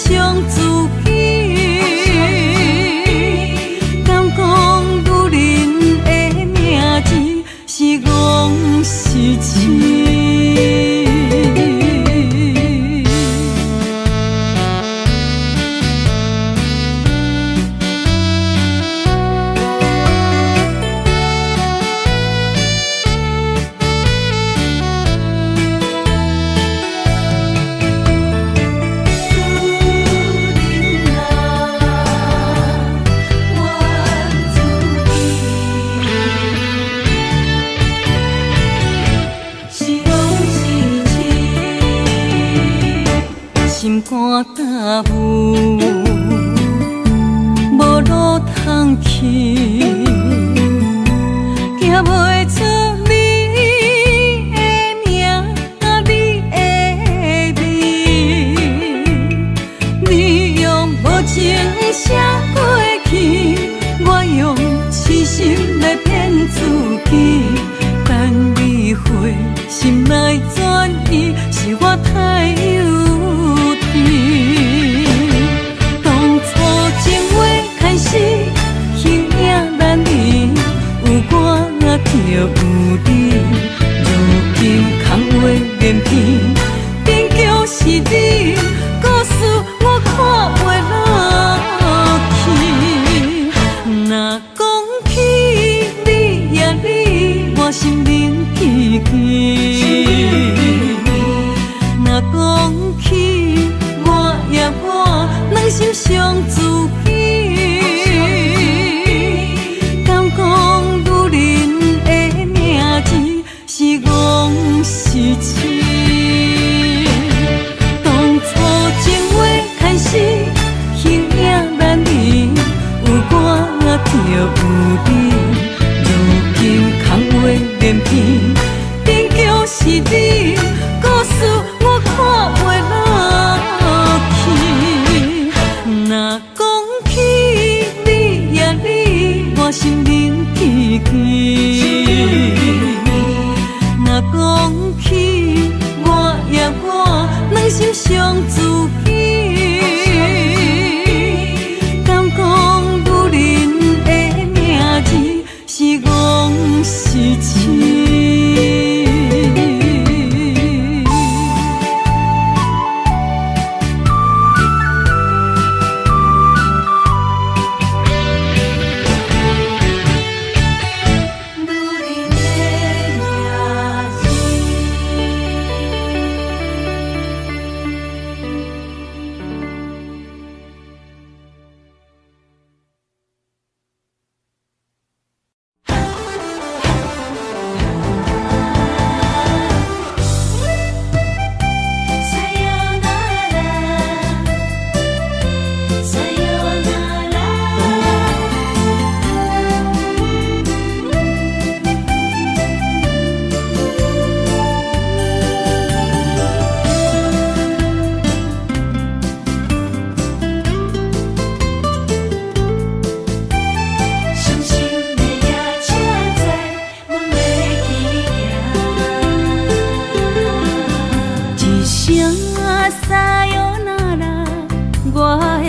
伤自己。敢讲女人的名字是戆是痴？心肝担负，无路通去，行袂出你的名，你的味。你用无情写过去，我用痴心来骗自己。等你回心来转意，是我太幼。当初情话开始，形影难离，有我就有你。如今空话连篇，终究是你，故事我看袂落去。若讲起你呀你，我心灵奇奇。若讲起我软心伤自己，敢讲女人的名字是戆是痴？当初情话开始，形影难离，有我就有你。如今空话连篇，终究是你，故事我看袂落去。若讲起你呀你，我心灵奇奇。若讲起我呀我，软心伤自己。敢讲女人的名字是戆是痴？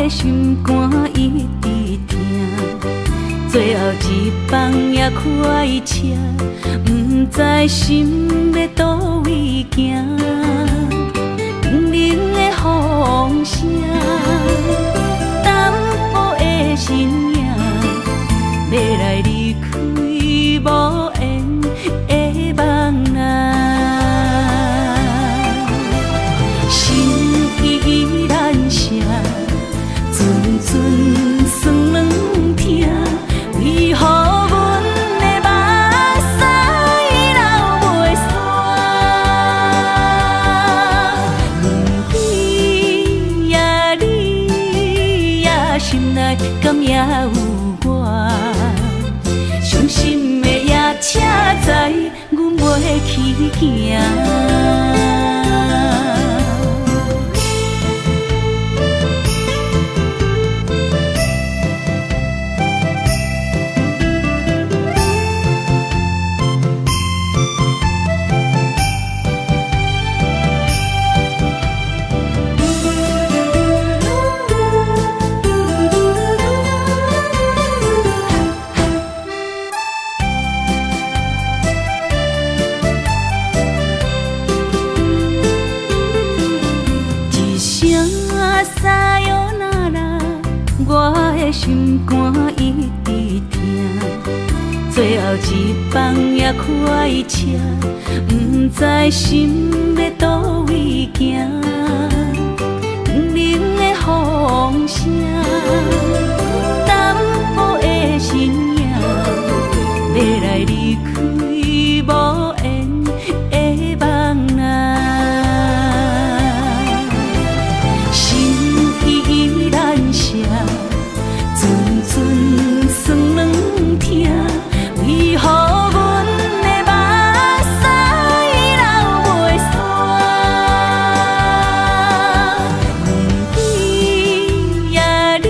心肝一直疼，最后一放也开车，不知心要倒位行。冷冷的风声，淡薄的身影，要来离开无缘的梦啊。心依然舍。阵酸软疼，为何阮的目屎流袂煞？问你呀你呀，心内敢也有我？伤心的夜车载，阮袂去行。心肝一直疼，最后一放也开车，不知心要倒位行，不能的风声，淡薄的身影，要来离开无缘的梦啊。算软疼，为何阮的目屎流袂煞？你呀你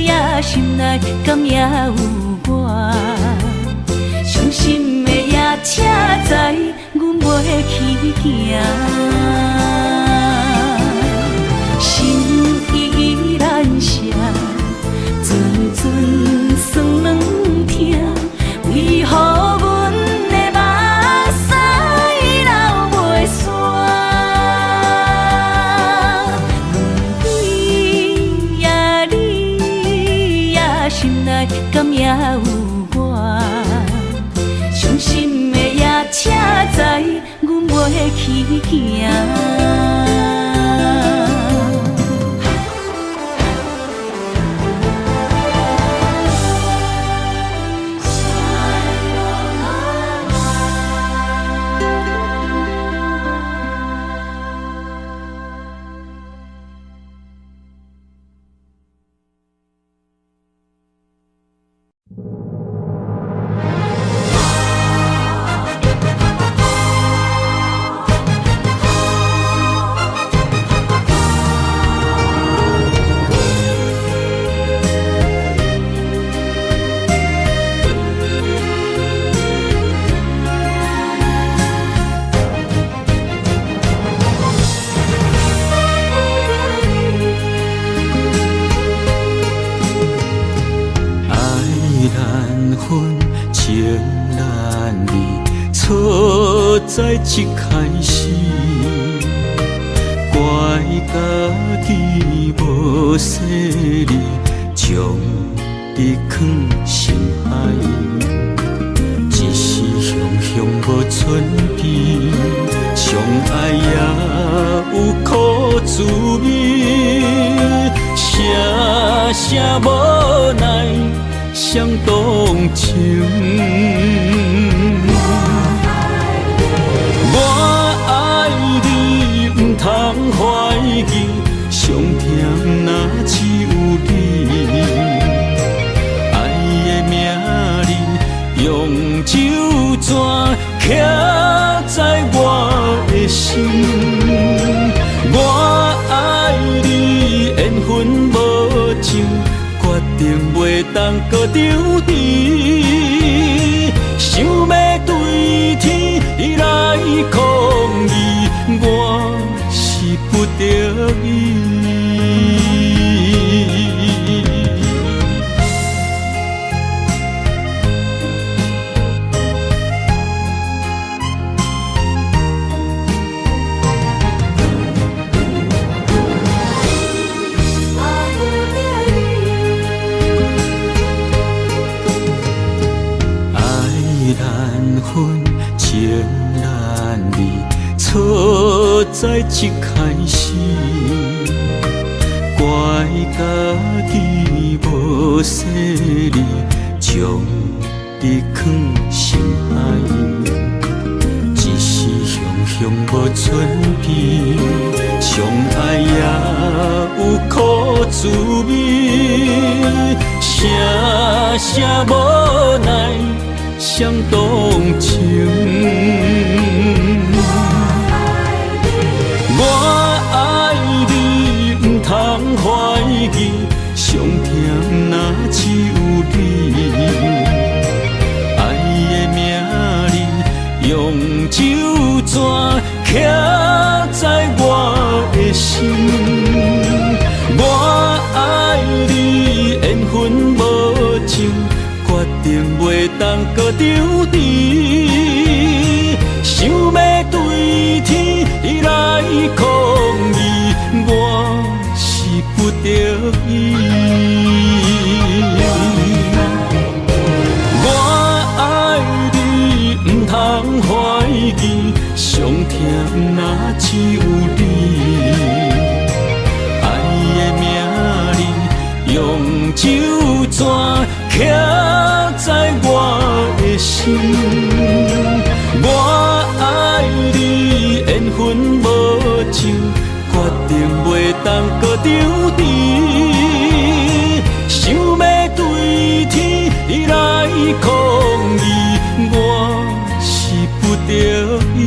呀，心内敢也有我？伤心的夜车载，阮袂去行。心依然舍。阵酸软疼，为何阮的目屎流袂煞？你呀你呀，心内敢也有我？伤心的夜车载，阮袂去行。在一开始，怪家己无细腻，将你放心海。一时雄雄无寸边，相爱也有苦滋味，声声无奈伤动情。通怀疑，上甜若只有你。爱的名字用酒泉刻在我的心。我爱你，缘分无尽，决定袂当搁丢弃。想要对天来抗议，我是不得已。爱难分，情难离。错在一开始，怪家己无细腻，将你放心海。一时雄雄无寸边，相爱也有苦滋味，声声无奈伤动情。我爱你，不通怀疑，上甜若只有你。爱的名字用酒泉刻在我的心。我爱你，缘分无尽，决定袂当搁丢弃。想要对天来抗议，我是不得已。手怎徛在我的心？我爱你，缘分无尽，决定袂当搁张持。想要对天来抗议，我是不得已。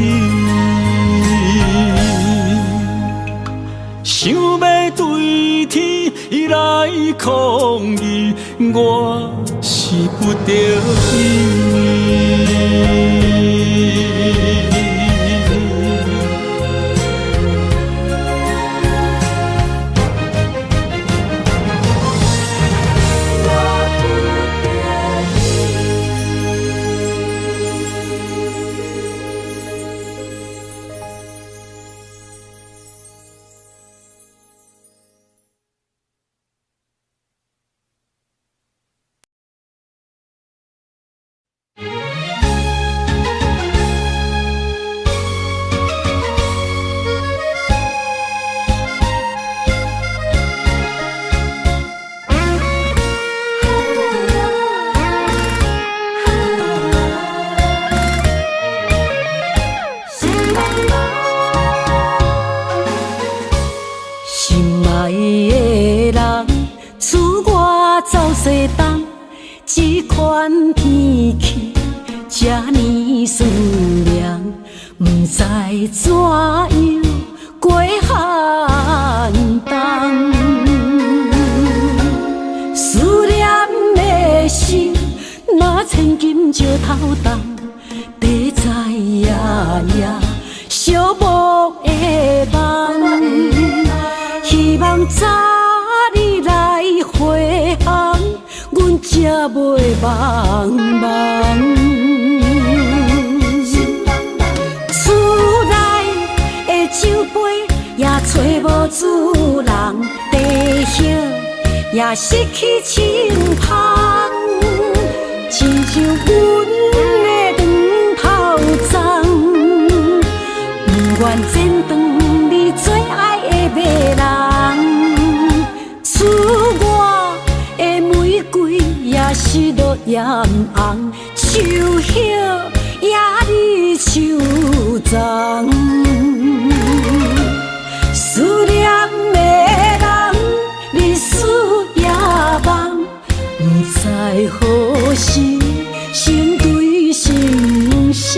想要对天来抗议，我是不得已。心爱的人，赐我走西东，这款天气这呢酸凉，不知怎样过寒冬。思念的心，若千金石头重，地在夜夜寂寞的梦。希望早日来回航，阮才袂茫茫。厝内的酒杯也找无主人，地叶也失去清芳，亲像阮的长头鬃，不愿剪断你最爱的迷人。赐我的玫瑰也是落艳红，秋叶也离秋丛。思念的人，日思夜梦，不知何时成对成双。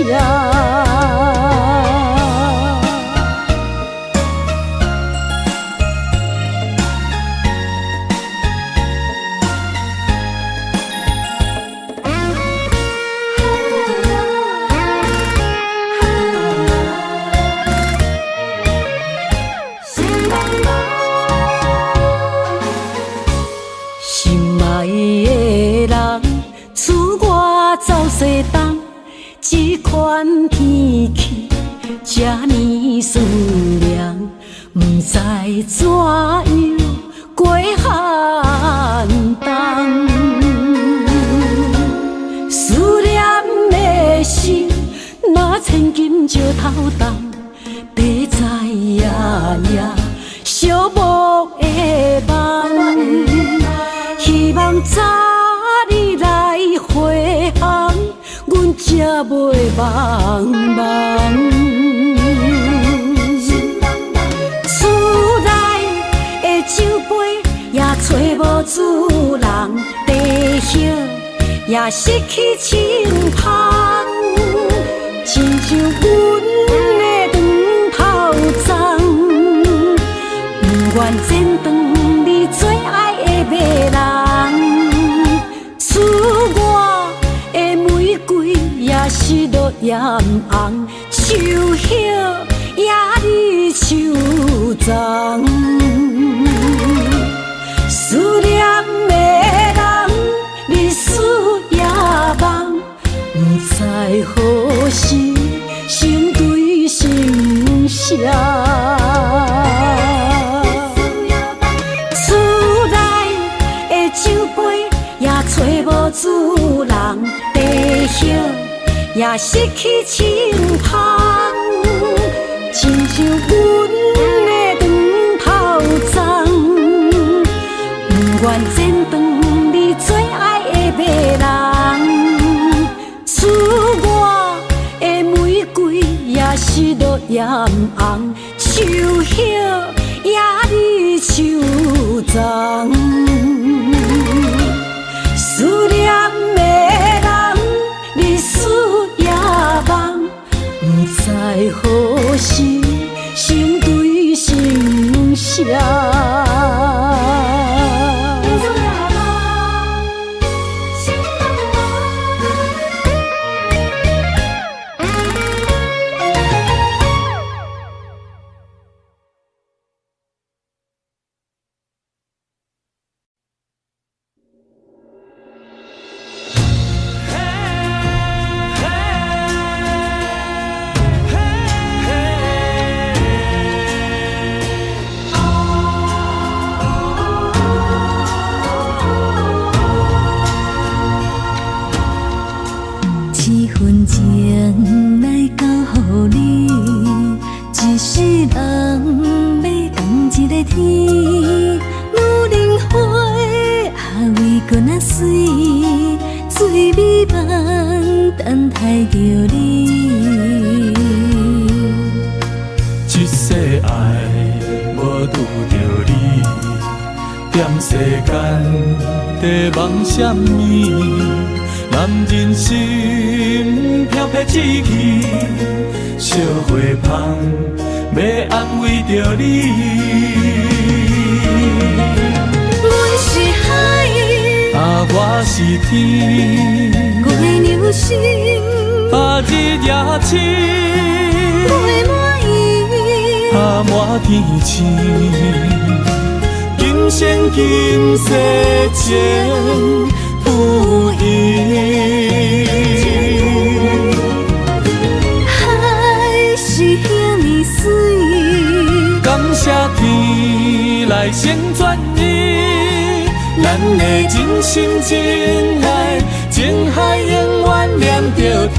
走西东，这款天气这呢酸凉，不知怎样过寒冬。思念的心，若千金石头重，地在夜夜寂寞的梦。希望早日来回航，阮才袂茫茫。厝内的酒杯也找无主人，地叶也失去清芳，亲像阮的长头鬃，不愿剪断你最爱的迷人。赐我的玫瑰也是落艳红，秋叶也离秋丛。思念的人，日思夜梦，不知何时成对成双。找无主人，地叶也失去清芳，亲像阮的长头鬃，不愿剪断最爱的迷人，赐我的玫瑰也是落艳红，秋叶也你手掌。思念的人，日思夜梦，不知何时心对心声。情来交予你，一世人要共一个天。女人花为搁那水，水美梦等待着你。一世爱无拄着你，踮世间在梦什么？男人心飘撇志气，烧花香要安慰着你。阮是海，我是天，月流星，日夜星，月满意，满天星。今生今世情不移，海是遐尼水，感谢天来成全你，咱的真心真爱，情海永远念着天。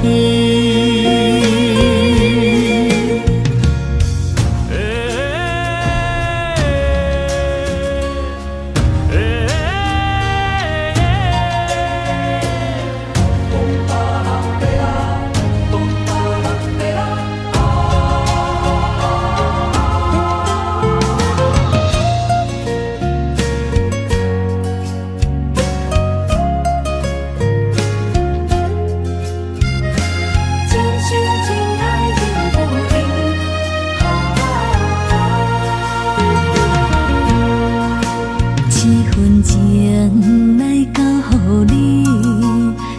情来交予你，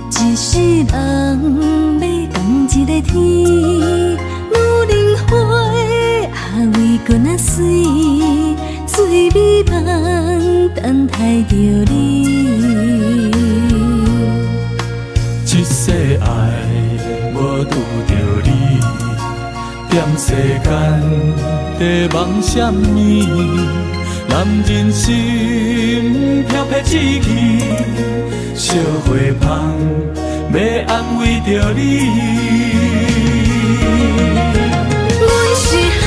一世人要共一个天。女人花为搁那水，水美梦等待着你。一世爱无拄着你，踮世间在梦什么？男人心飘撇志气，烧花香要安慰着你。阮是海，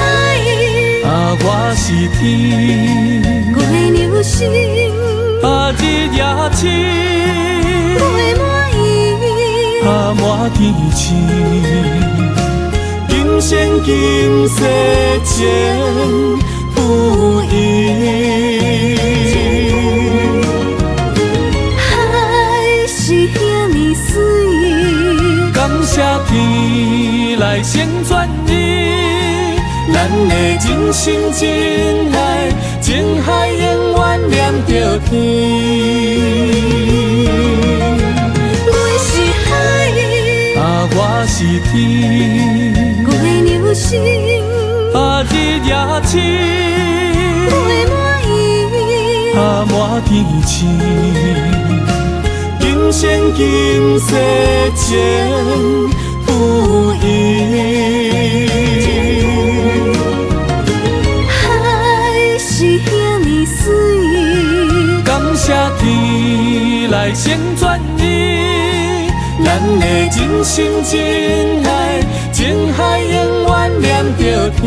我是天，月流星，日夜星，月满意，满天星。今生今世情不移，海是遐尼水，感谢天来成全你，咱的真心真爱，情海永远念着天。阮是海，我是天，月流星，日夜星，月满意，满天星。今生今世情不移，海是遐尼水，感谢天来成全你，咱的真心真爱，情海永远念着天。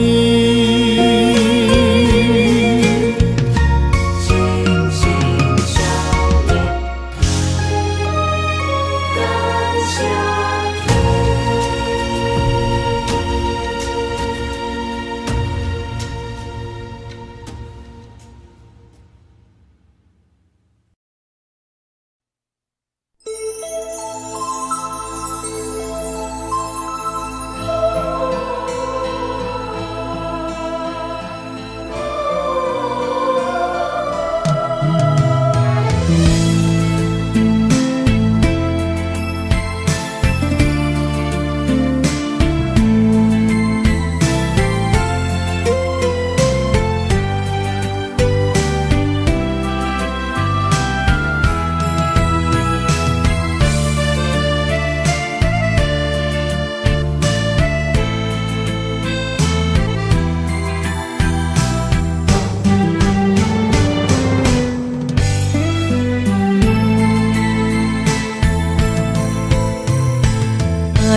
心心相印，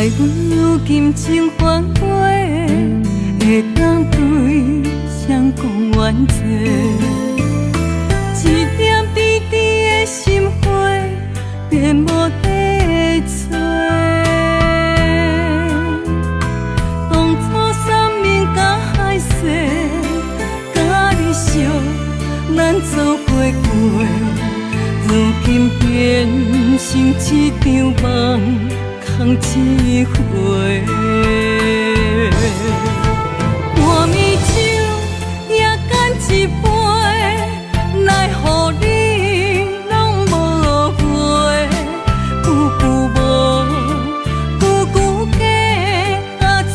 爱阮如今情反悔，会当对谁讲冤罪？一点滴滴的心花，变无地找。当初三面甲海誓，甲你惜，咱做伙过。如今变成一场梦，空一回。半暝酒也干一杯，奈何你拢无回？久久无，久久假，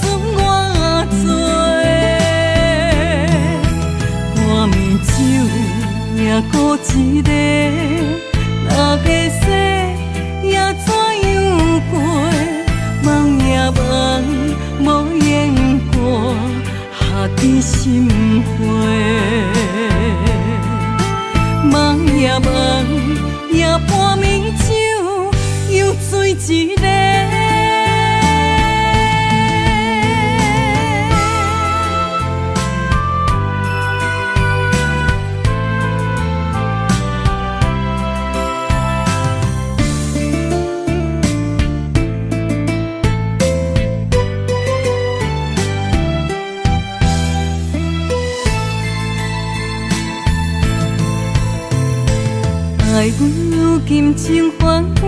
剩我做。半暝酒也孤一个。那个世也怎样过？梦也梦，无言过，下伫心花。梦也梦，也半暝酒又醉一个。爱阮如今情反悔，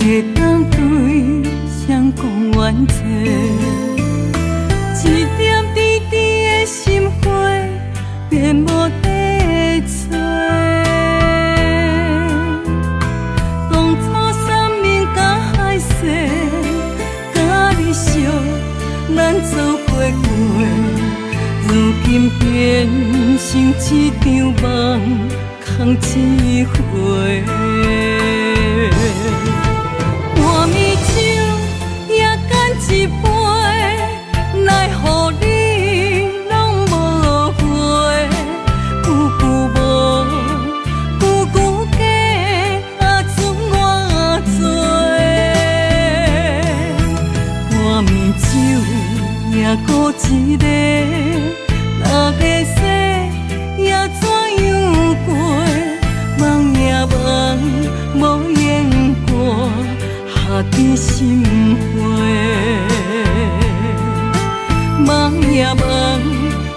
会当对谁讲冤罪？一点滴滴的心花，变无地找。当初三面甲海誓，甲你惜，咱做伙过。如今变成一场梦。空一回，半暝酒也干一杯，奈何你拢无回？久久无，久久假，剩我做。半暝酒也孤一个，那个世也怎样过？梦也梦，无言过，下伫心花。梦也梦，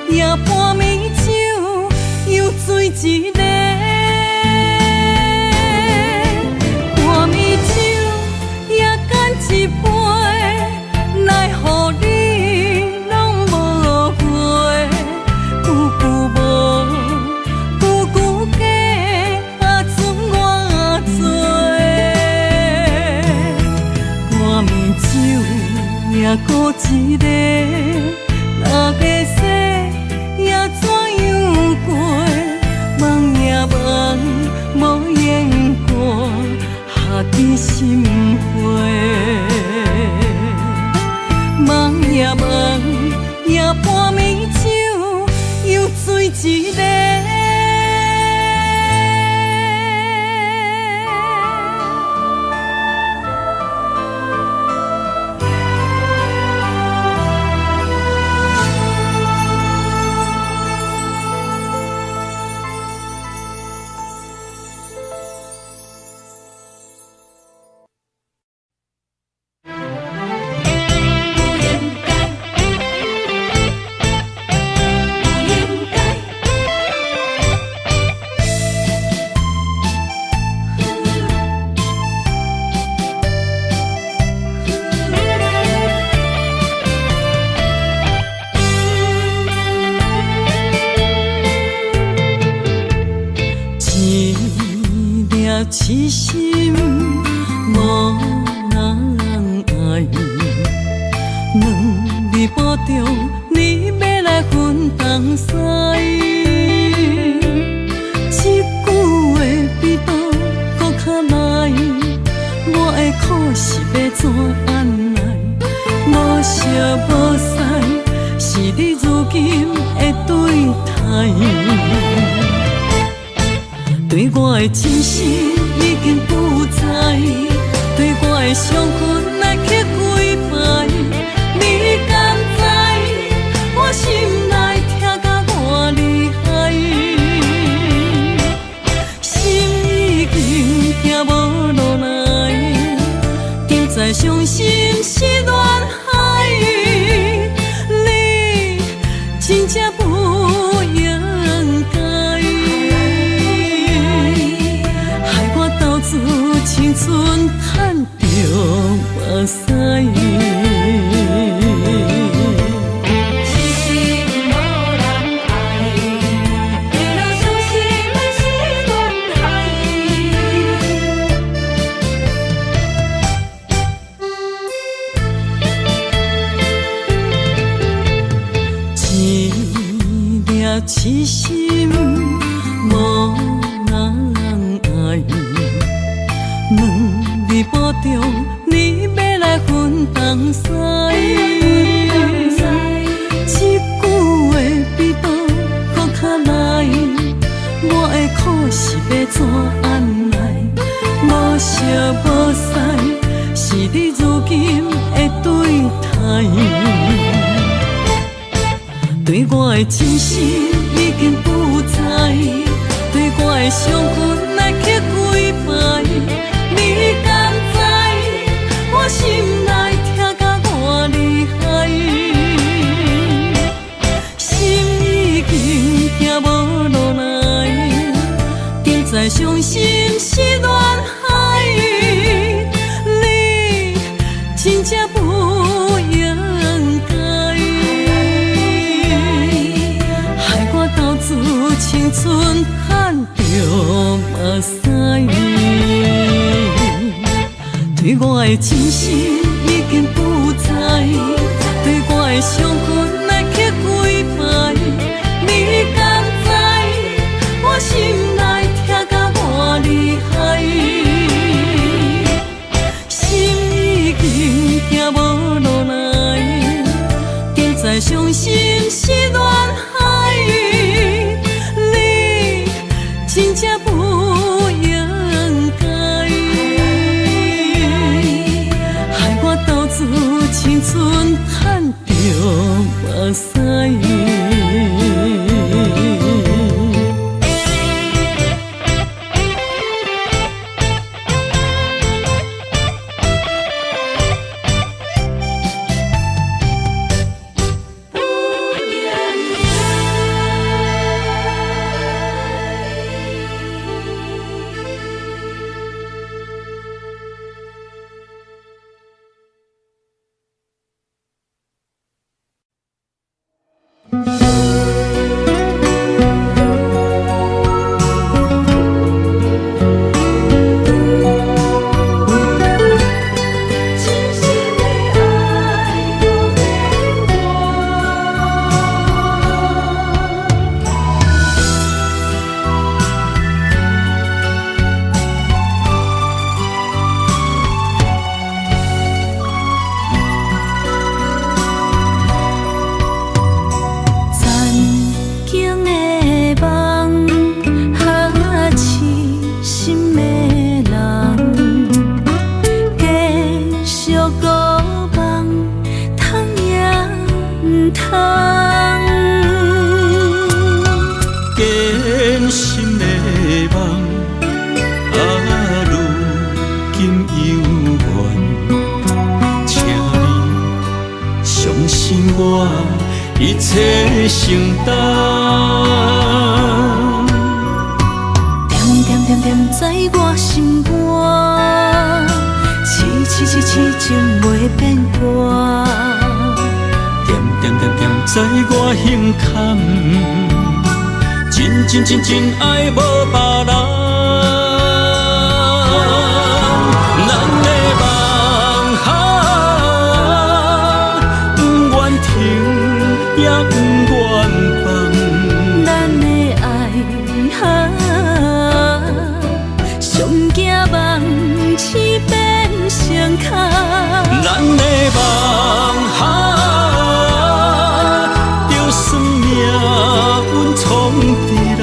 也半暝酒又醉一个。半暝酒也干一杯，奈何你拢无回？久久无。也孤一个，那个世也怎样过？梦也梦，无言过，下伫心花。梦也梦，也半暝酒又醉一个。痴心无人爱，两日保重，你要来分东西。一句话比刀搁较来，我的苦是要怎安来？无惜无使，是你如今的对待。对我的真心已经不知，对我的伤痕来去几摆，你敢知我心内痛甲偌厉害？心已经行无路来，定在伤心是恋海，你真正不应该，害我斗志青春赚着目屎。痴心无人爱，两字保重，你要来分东西。一句话比刀搁较来，我的苦是要怎安来？无烧无屎，是你如今的对待。对我的真心已经不知，对我的伤痕来去几摆，你敢知我心内痛甲偌厉害？心已经行无路来，定在伤心是恋海，你真正不应该。青春赚着目屎，对我的真心已经不知，对我的伤痕来去几摆，你敢知我心内痛甲偌厉害？心已经行无路来，定在伤心是恋海。真正不应该，害我斗志青春赚着目屎。一切承担，点点点点在我心肝，痴情袂变卦，点点点点在我胸坎，真爱无别人。咱的梦不愿停，也不愿放。咱的爱上惊梦醒变成空。咱的梦就算命运冲伫咱。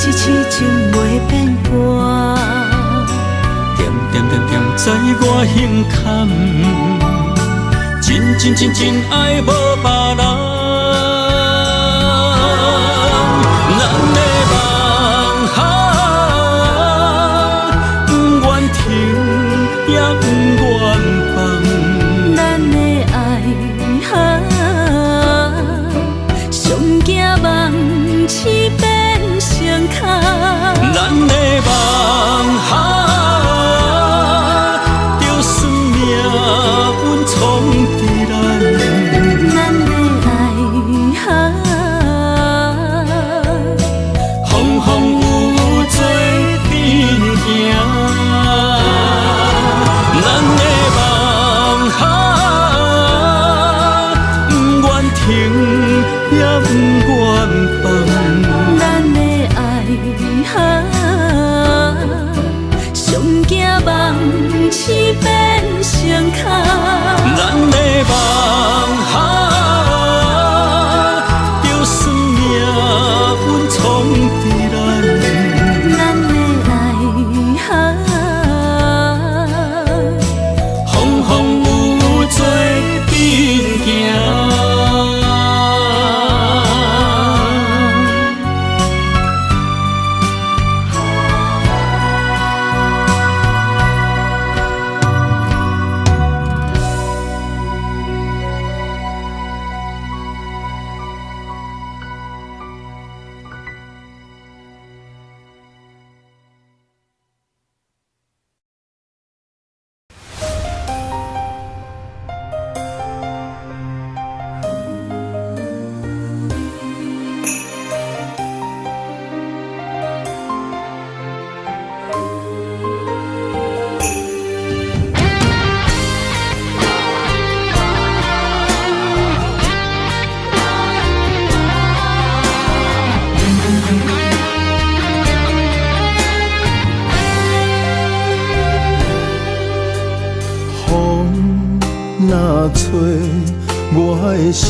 是痴情袂变卦。点点点点，在我胸坎，真爱无别人。咱的梦哈，不愿停，也不愿放。咱的爱哈，上惊梦痴变相牵。咱的梦哈，就算命运冲伫咱，咱的爱哈，风有做阵行。咱的梦哈，不愿停，也不愿放。咱的爱哈，上惊梦痴变相牵。咱的梦哈，就算命运冲伫咱，咱的爱哈，风有做阵行。若吹，我的心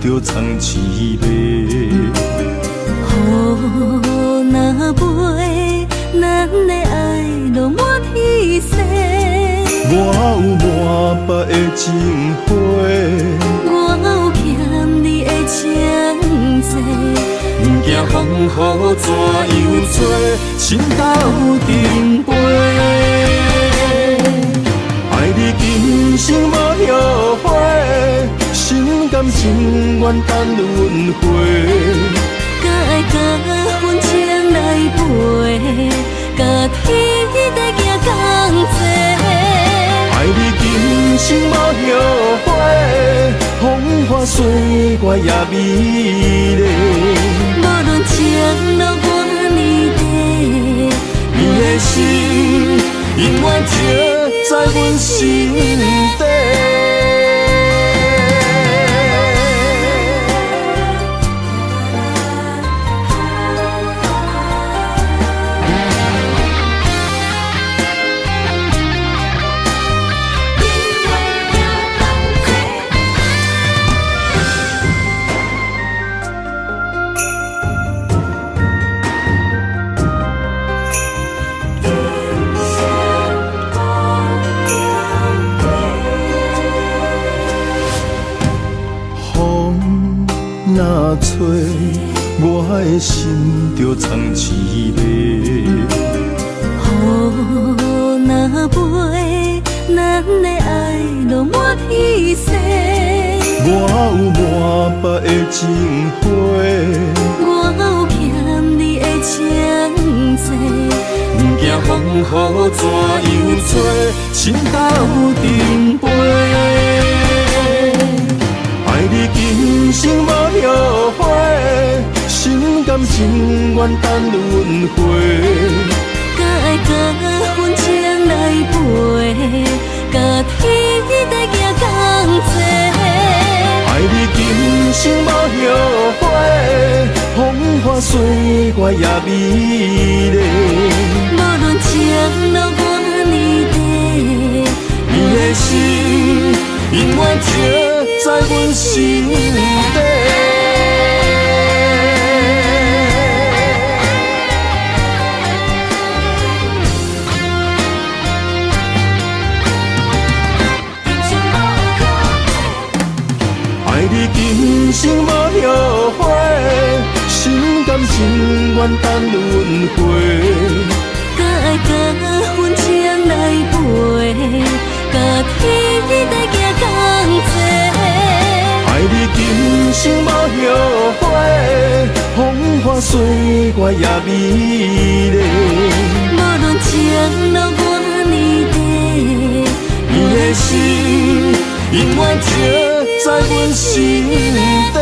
就藏刺迷。雨若飞，咱的爱落满天星。我有满腹的情花，我有欠你的情债。不惊风雨怎样做，心斗阵飞。爱你今生无后悔，心甘情愿等轮回。敢爱甲阮情来陪，甲天地行同齐。爱你今生无后悔，风花雪月也美丽。无论前路偌呢短，你的心永远刻在阮心底。若吹，我的心就藏刺迷。雨若飞，咱的爱落满天星。我有满腹的情花，我有欠你的情债。不惊风雨怎样做，心斗阵飞。爱你今生无后悔，心甘情愿等轮回。敢爱甲阮情来陪，甲天地行同齐。爱你今生无后悔，风花雪月也美丽。无论前路偌呢短，你的心永远刻在阮心底。远等轮回。甲爱甲阮情来陪，甲天地行同齐。爱你今生无后悔，风花雪月也美丽。无论情路偌呢短，你的心永远刻在阮心底。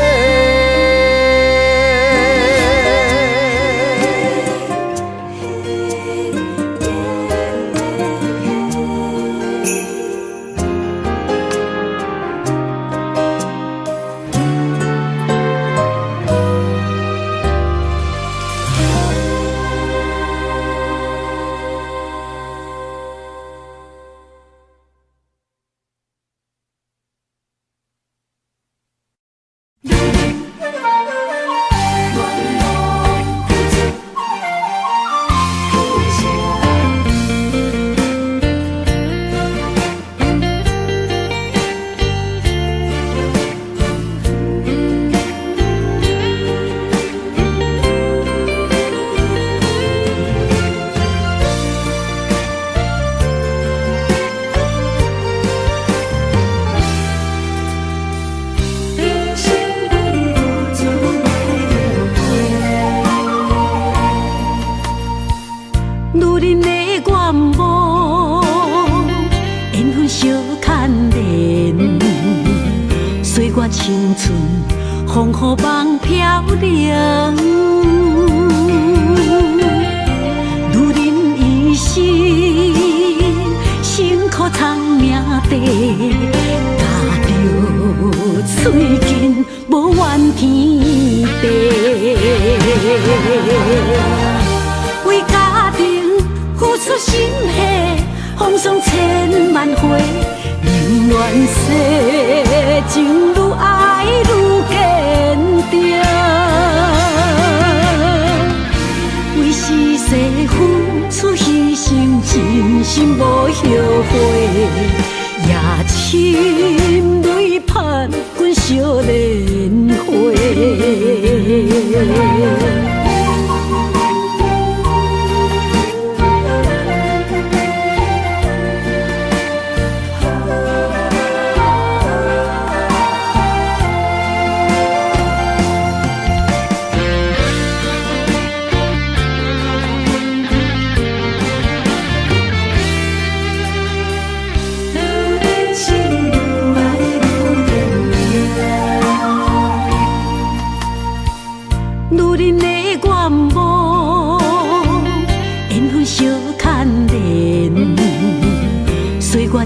青春风雨梦飘零，女人一生辛苦藏命地，踏着嘴筋无怨天地，为家庭付出心血，风霜千万回。宁愿世情愈爱愈坚定，为是世付出牺牲，真心无后悔，也深泪盼阮少年花。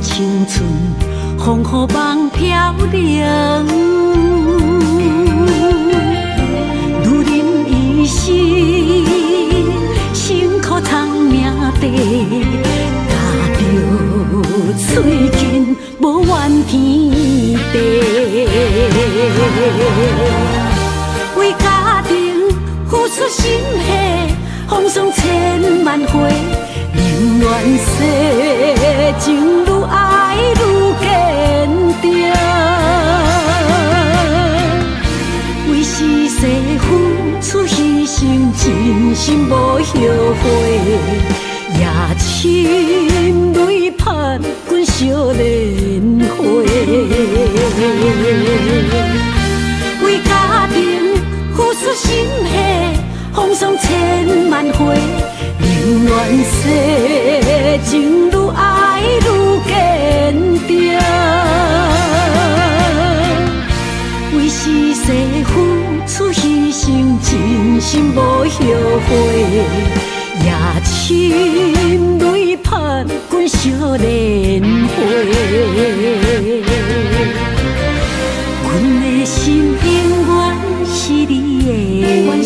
青春风雨梦飘零，女人一生辛苦藏命地，踏着嘴筋无怨天地，为家庭付出心血，风霜千万回。宁愿世情愈爱愈坚定，为是世付出牺牲，真心无后悔，也深泪盼阮少年花。为家庭付出心血，风霜千万回。宁愿世情愈爱愈坚定，为是世付出牺牲，真心无后悔，也深泪盼阮少年花。阮的心永远是你的。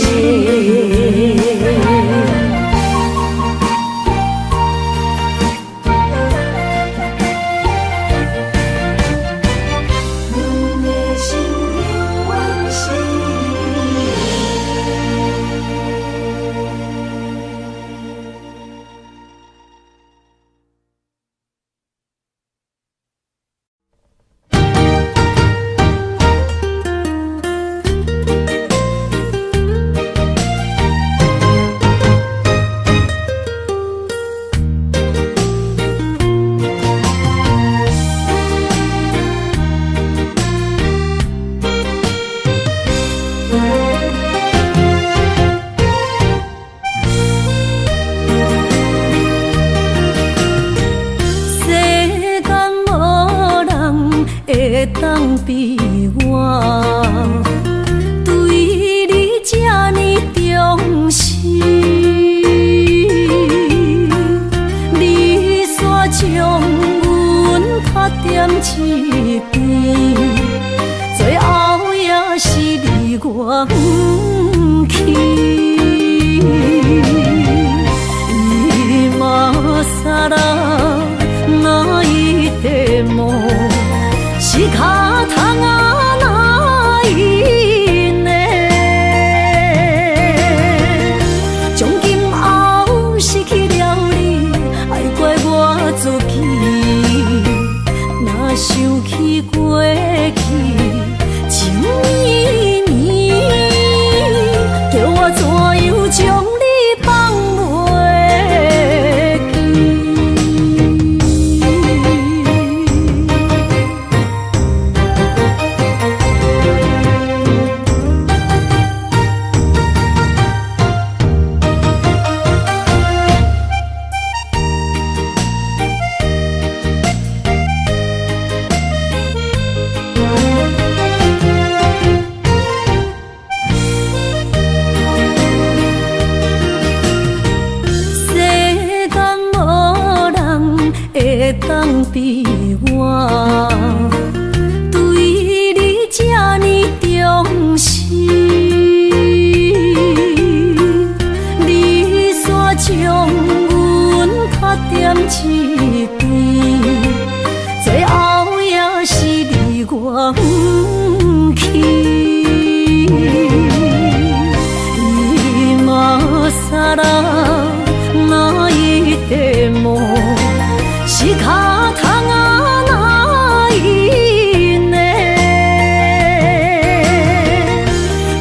会当比我对你这呢重视？你煞将阮拍点一边，最后也是你我不去。今ら泣いても仕方がないね。从今后失去了你，爱怪我自己。若想起过去，情绵绵，叫我怎样将你放袂？当比我对你这呢重视，你煞将阮拍点一边，最后也是你我不去。今ら泣いても仕方がないね。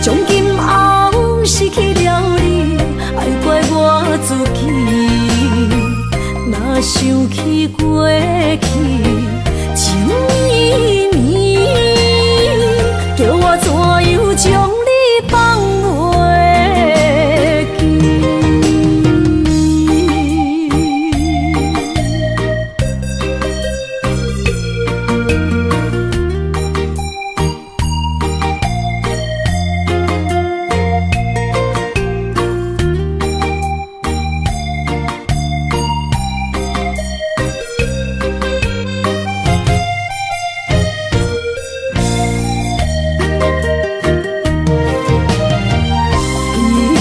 从今后失去了你，爱怪我自己。若想起过去，情绵绵，叫我怎样将你放袂记？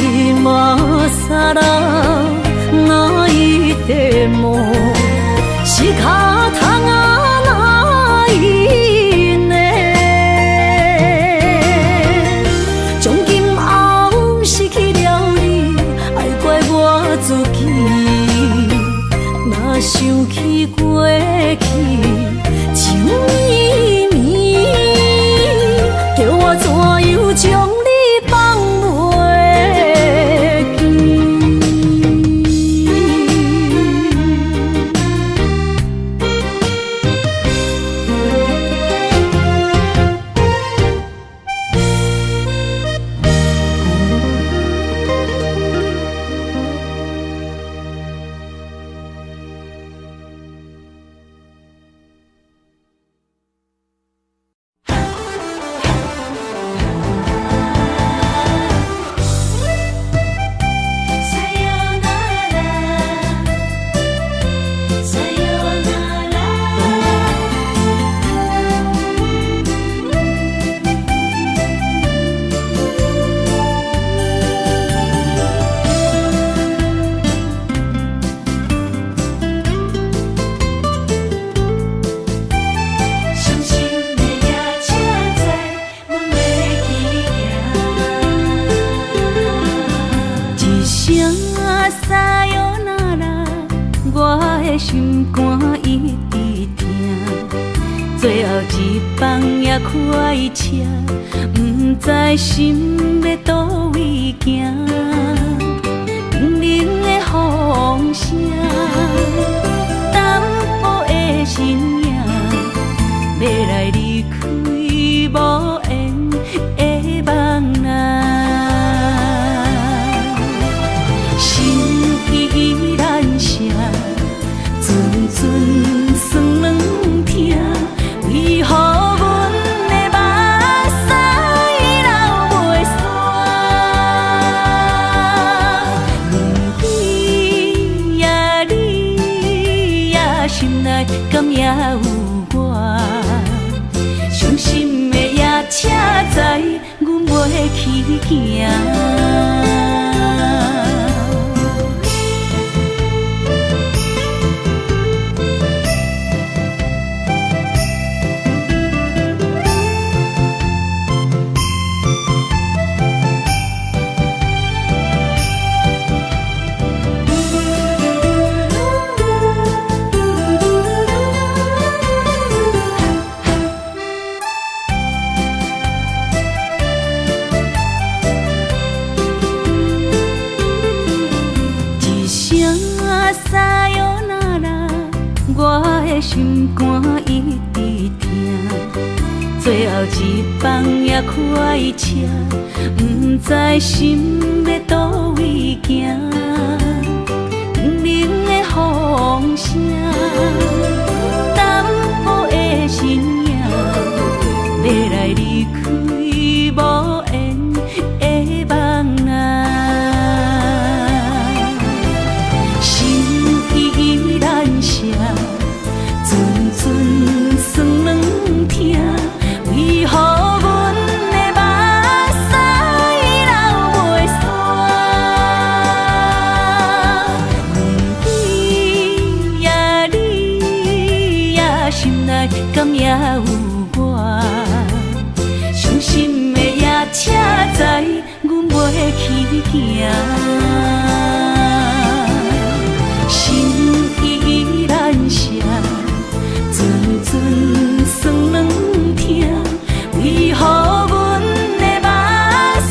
今ら泣いても仕方がないね。从今后失去了你，爱怪我自己。若想起过去，情绵绵，叫我怎样将你放袂记？心肝一直疼，最后一放也开车，不知心要倒位行。冷冷的风声，淡薄的身影，要来离开无缘的梦啊，心依然舍。阵阵酸软疼，为何？敢也有我？伤心的夜车载，阮袂去行。心肝一直疼，最后一放也开车，不知心要倒位行。不明的风声，淡薄的身影，要来离开无缘的梦啊，心依然舍。阵酸软疼，为何阮的目屎流袂煞？你呀你呀，心内敢也有我？伤心的夜车载，阮袂去行。心依然舍。阵阵酸软疼，为何阮的目屎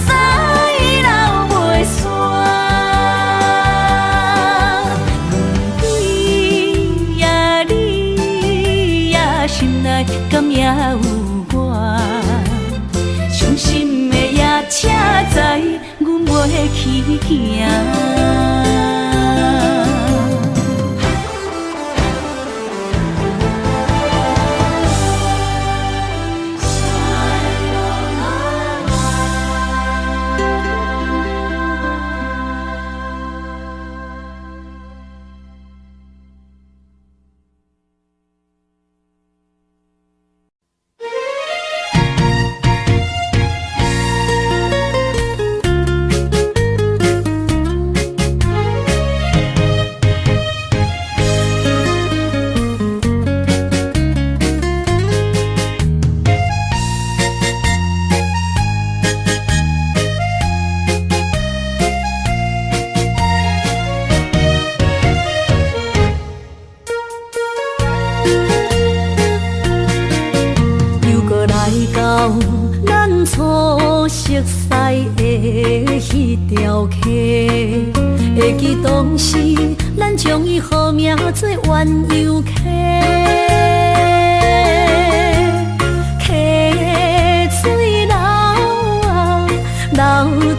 流袂煞？你呀你呀，心内敢也有我？伤心的夜车载，阮袂去行。会记当时，咱将伊号名做鸳鸯溪，溪水流啊，流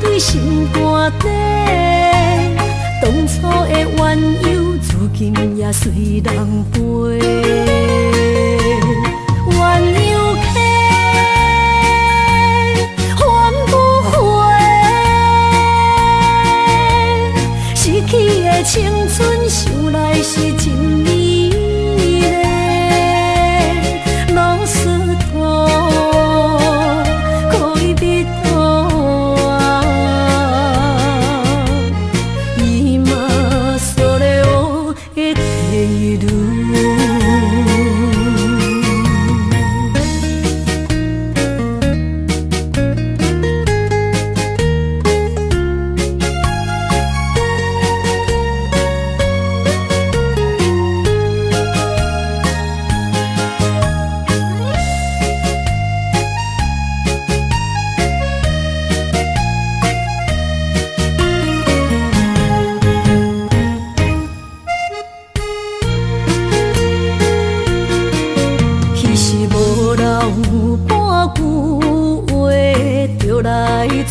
对心肝底。当初的鸳鸯，如今也随人飞。鸳鸯溪。青春想来是真美丽，老师徒可以比途啊，伊嘛所了的地路。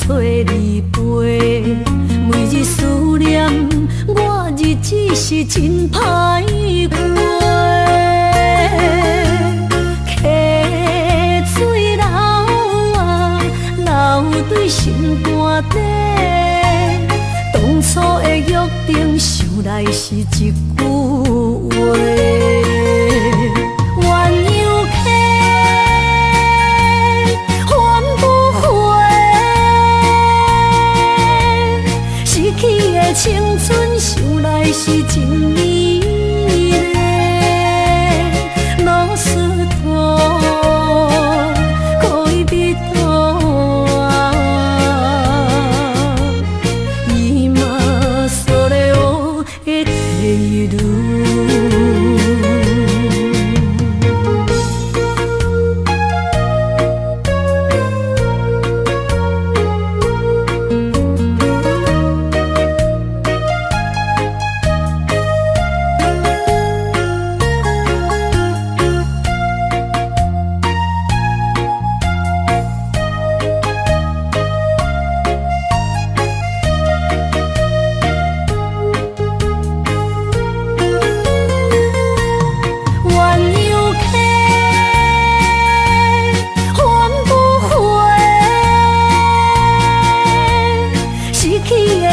找你陪，每日思念，我日子是真歹过。溪水流啊，流对心肝底。当初的约定，想来是一句话。来是真美丽，老师徒可以比多啊，伊嘛所咧学的体路。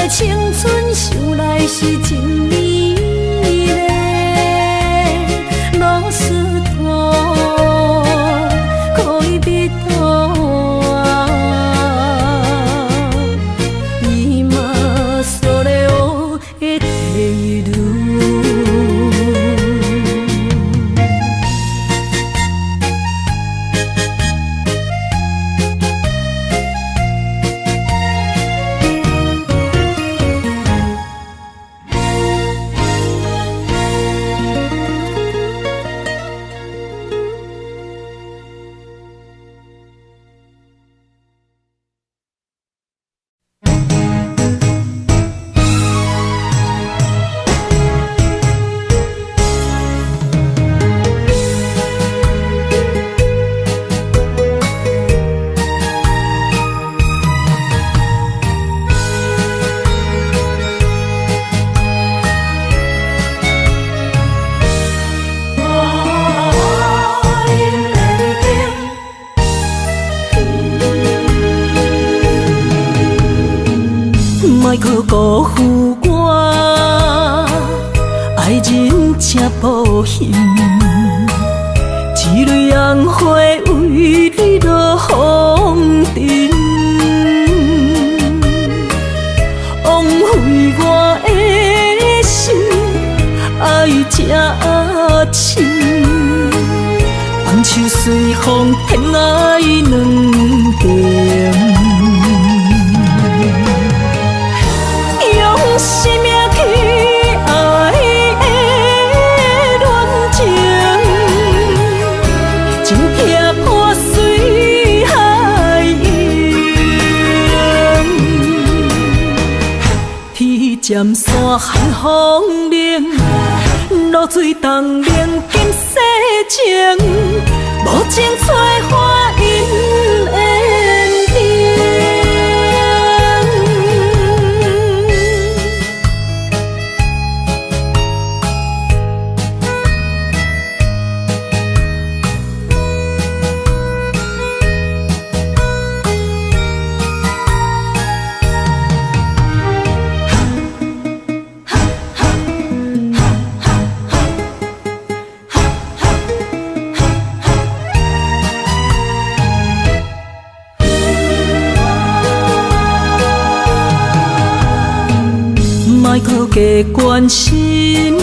青春想来是真美丽，老师徒可以比多啊，伊嘛所咧学的体路。莫去辜负我，爱人才保险，一蕊红花为你落风尘，枉费我的心，爱这深，放手随风，偏爱两点。用生命去爱的恋情，真痛破碎海洋。天渐山寒风冷，露水冻凝今世情，无情催花因缘定。莫搁加关心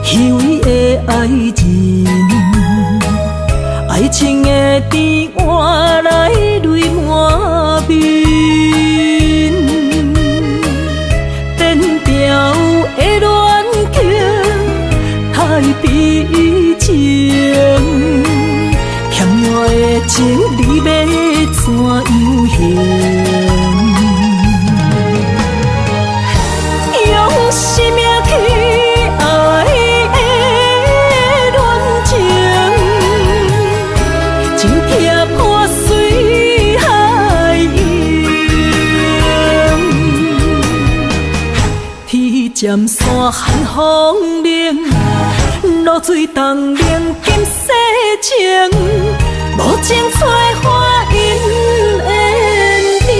虚伪的爱人，爱情的甜换来泪满面，变调的恋情太悲情，欠我的情你要怎样还？用生命去爱的恋情，真痛破碎海洋。天渐山寒风冷，露水冻凝今世情，无情催花因缘定。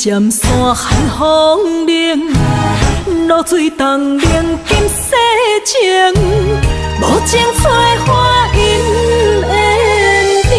尖山海风冷，露水东冷金世情，无情催花因缘定。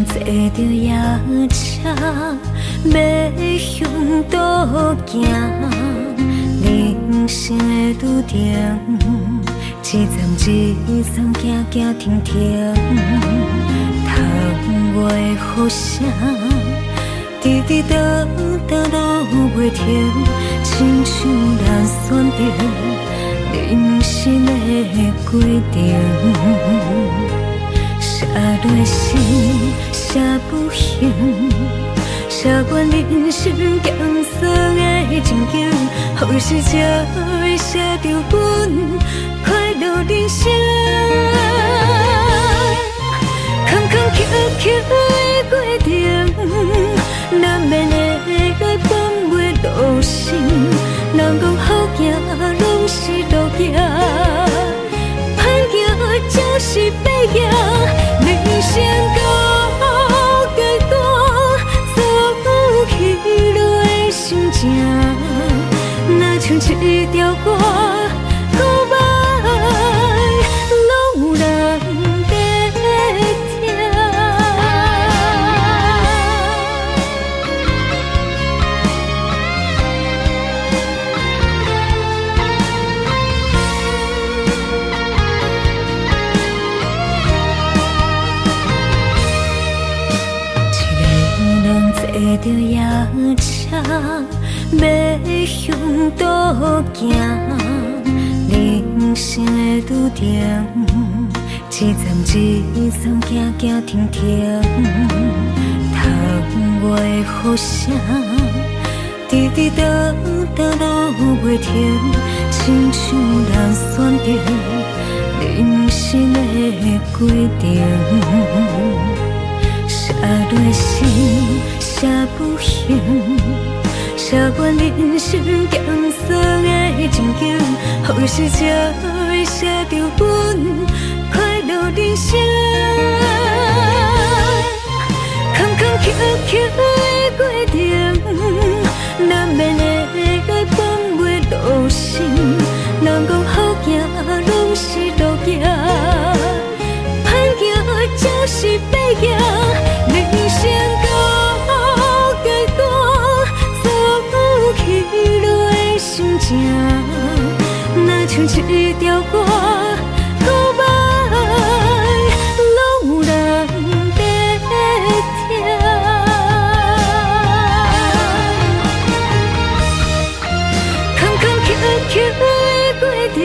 坐着夜车，要向倒行。人生的拄定，一站一站，行行停停。窗外雨声，滴滴答答落袂停，亲像咱选择人生的规定。写落诗，写不行，写阮人生艰涩的情景，何时才会写着阮快乐人生？坎坎坷坷的过程，难免会放袂落心。人讲好行，拢是路行。就是白行，人生到阶段，走起落的心情，若像一条歌，古摆拢有人在听。坐着夜车，要向倒行。人生的拄定，一站一站，行行停停。窗外雨声，滴滴答答落袂停，亲像咱选择人生的规定。写落诗，写不行，写阮人生艰涩的情景，何时才会写着阮快乐人生？坎坎坷坷的过程，难免会放袂落心。人讲好行，拢是路行。就是白行，人生到阶段，走起落的心情，若像一条歌，古摆拢有人在听。坎坎坷坷的过程，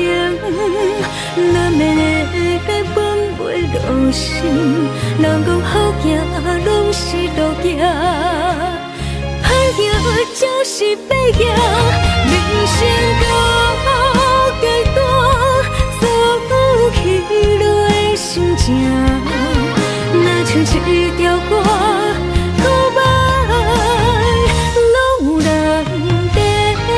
难免会放袂落心。人讲好行，拢是路行，歹行就是白行。人生到阶段，走起落的心情，若像一条歌，古摆拢有人在听。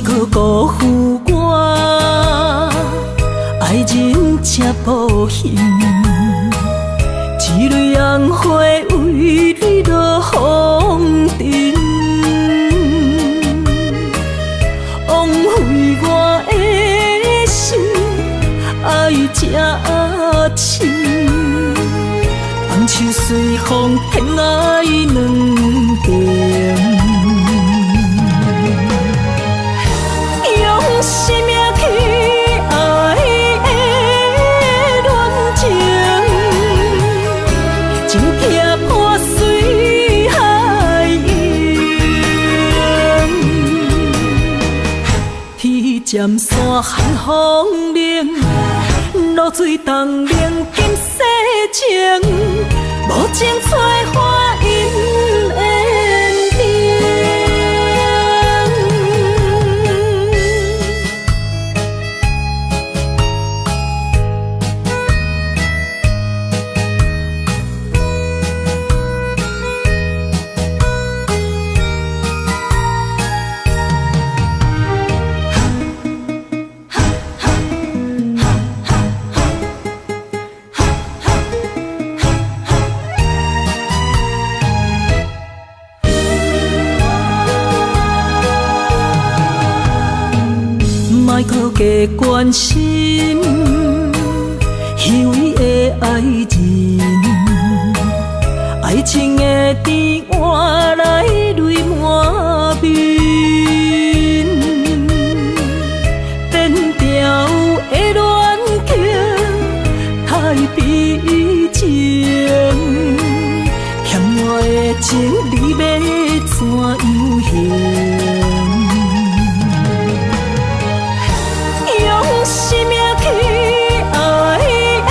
莫可辜负我爱人这保险，一蕊红花为你落风尘，枉费我的心爱这深，红手随风偏爱两边。用生命去爱的恋情，情拆破水海涌，天渐山寒风冷，露水冻冷金世情，无情催花因缘定。莫可加关心，虚伪的爱人，爱情的甜换来泪满面，变调的恋情太悲情，欠我的情你要怎样还？用生命去爱的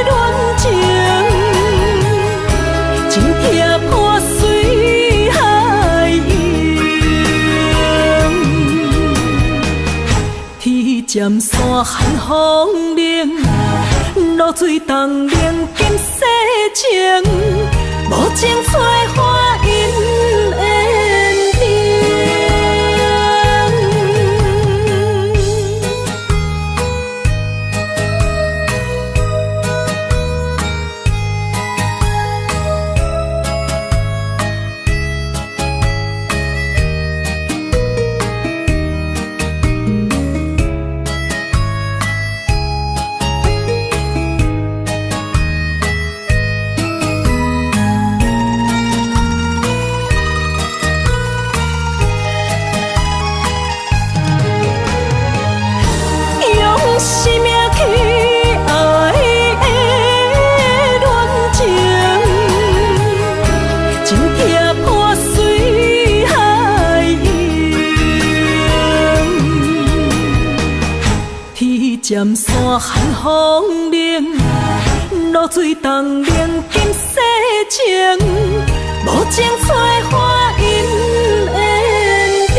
恋情，情拆破水海涌，天渐山寒风冷，露水冻冷金世情，无情催花因缘定。生命去爱的恋情，情拆破水海涌，天渐山寒风冷，露水冻冷金世情，无情催花因缘定。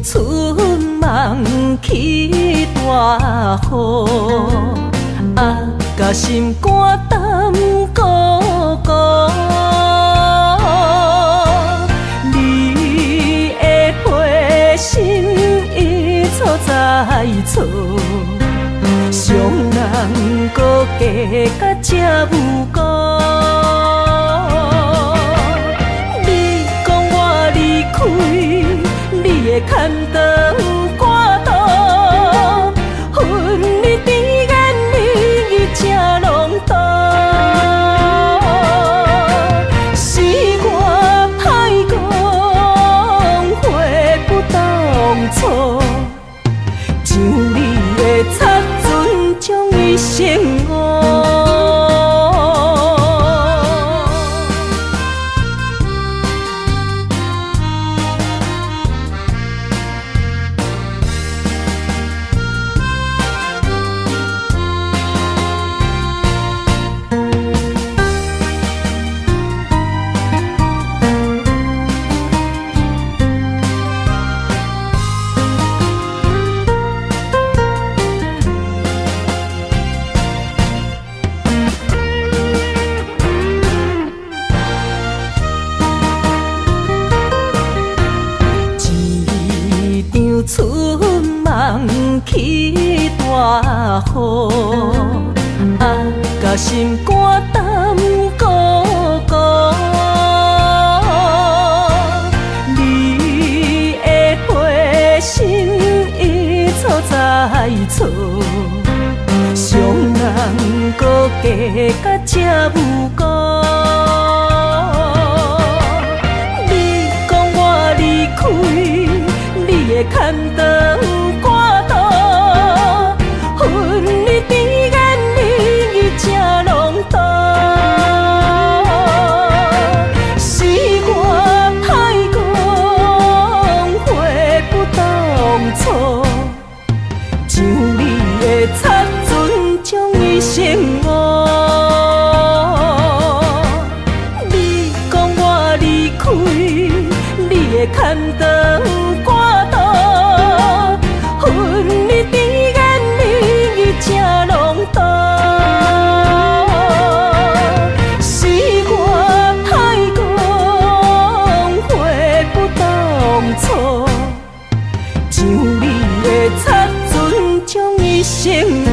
春梦起大雨，甲心肝胆孤孤。你的陪心已错在错，伤人搁加甲这无辜。的牵肠挂肚，恨你甜言蜜语这拢多，是我歹讲悔不当初，像你的擦船将伊生误。起大雨，甲心肝胆孤孤。你的花心已错在错，伤人搁加甲这无辜。你讲我离开，你的牵肠。生误，你讲我离开，你的牵肠挂肚，恨你甜言蜜语这拢多，是我歹讲悔不当初，像你的擦船将伊生误。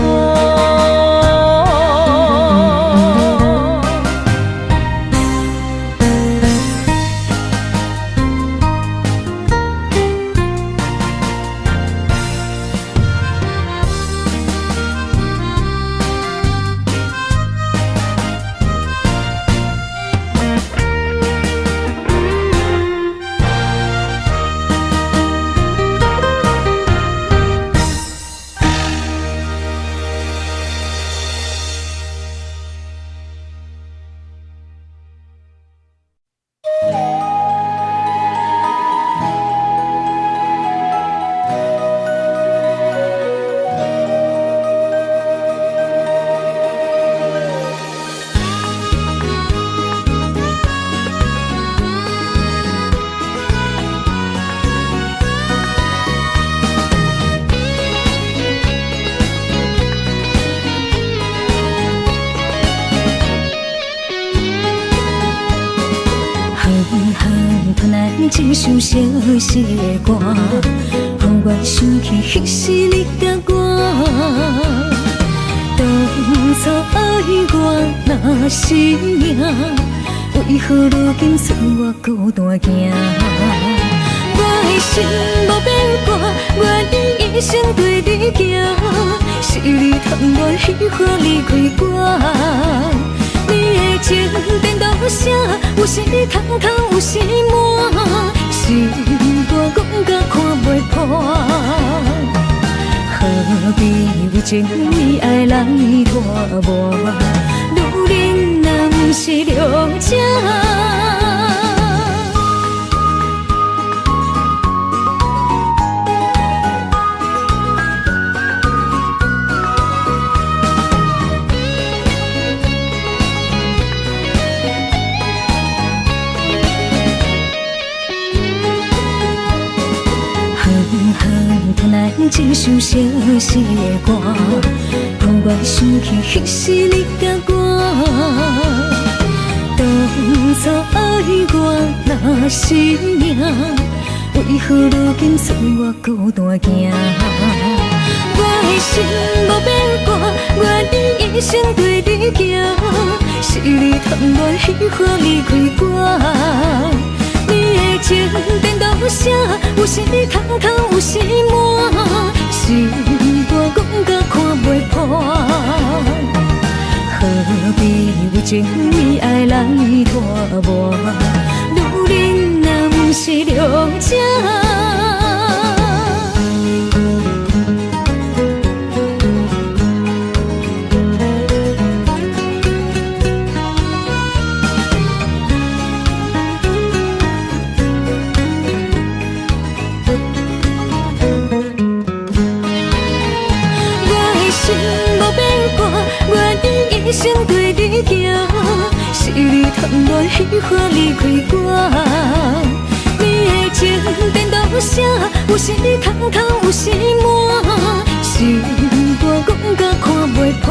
一首小小的歌，让我想起迄时你甲我。当初爱我若是命，为何如今剩我孤单行？我的心无变卦，愿意一生对你行。是你贪我喜欢离开我。你的情颠倒啥？有时空空，有时满，心肝讲甲看袂破。何必为情意爱来拖磨？女人若不是了情。一首小小的歌，让我想起迄时你甲我。当初爱我若是命，为何如今剩我孤单行？我的心无变卦，愿意一生对你行。是你贪我喜欢离开我。你的情颠倒啥，有时空空，有时满，心肝讲甲看袂破。何必为情义爱来拖磨？女人若不是良者。一生对你行，是你贪恋喜欢离开我。你的情颠倒啥，有时空空，有时满，心肝讲甲看袂破。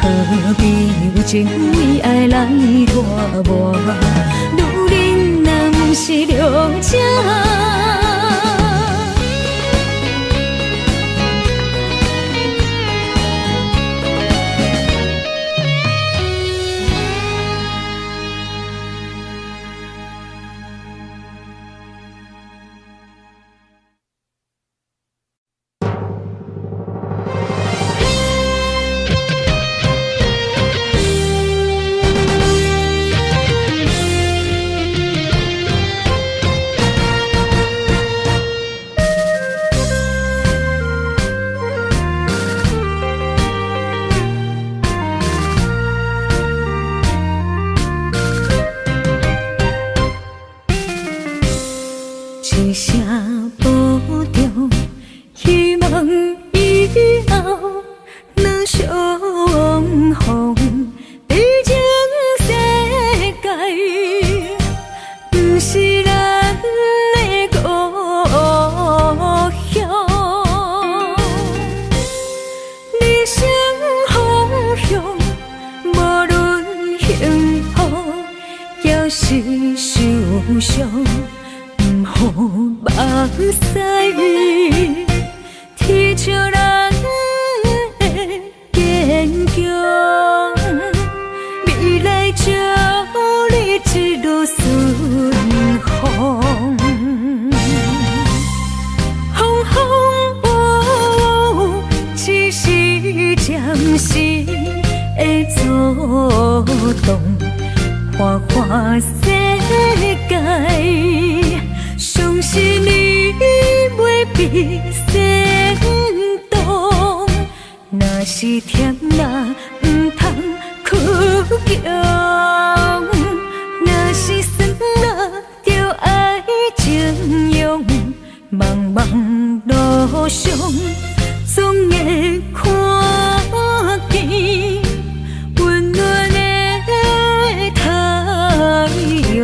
何必为情义爱来拖磨？女人若不是良者。一声保重，希望以后能相逢。毕竟世界不是咱的故乡，人生方向，无论幸福也是受伤。好目屎，天照咱的坚强，未来祝你一路顺风。风风雨雨，只是暂时的作动，花花世界。相信你袂比先动，若是甜啦，唔通哭强；若是酸啦，就爱情用。茫茫路上，总会看见温暖的太阳。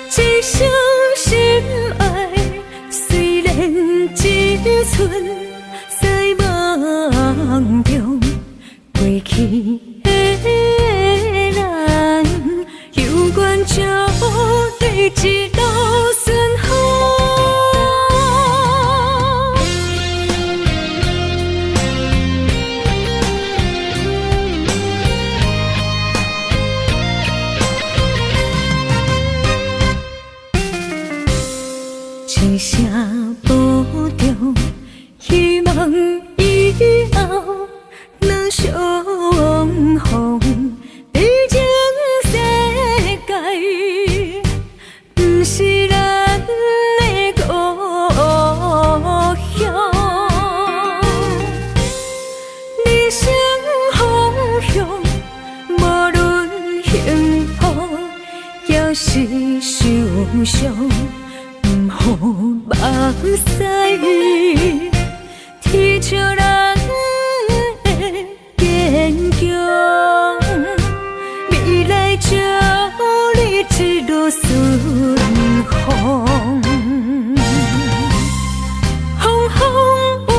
一生心爱，虽然只存在梦中，过去的咱，有缘就对一路顺风。一声保重，希望以后能相逢。毕竟世界不是咱的故乡，人生方向，无论幸福也是受伤。好目屎，天照咱的坚强，未来祝你一路顺风。风风雨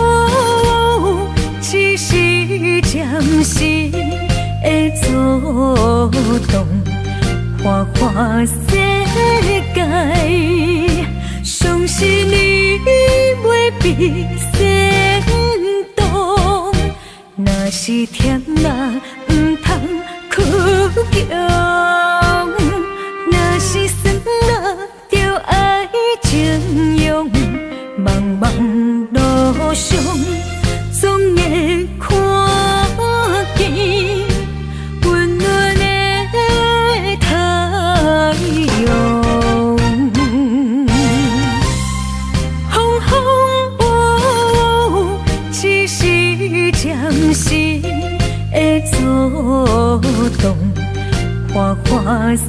雨，只是暂时的作动，花花世界。相信你袂比先动，若是甜啦，唔通哭强。世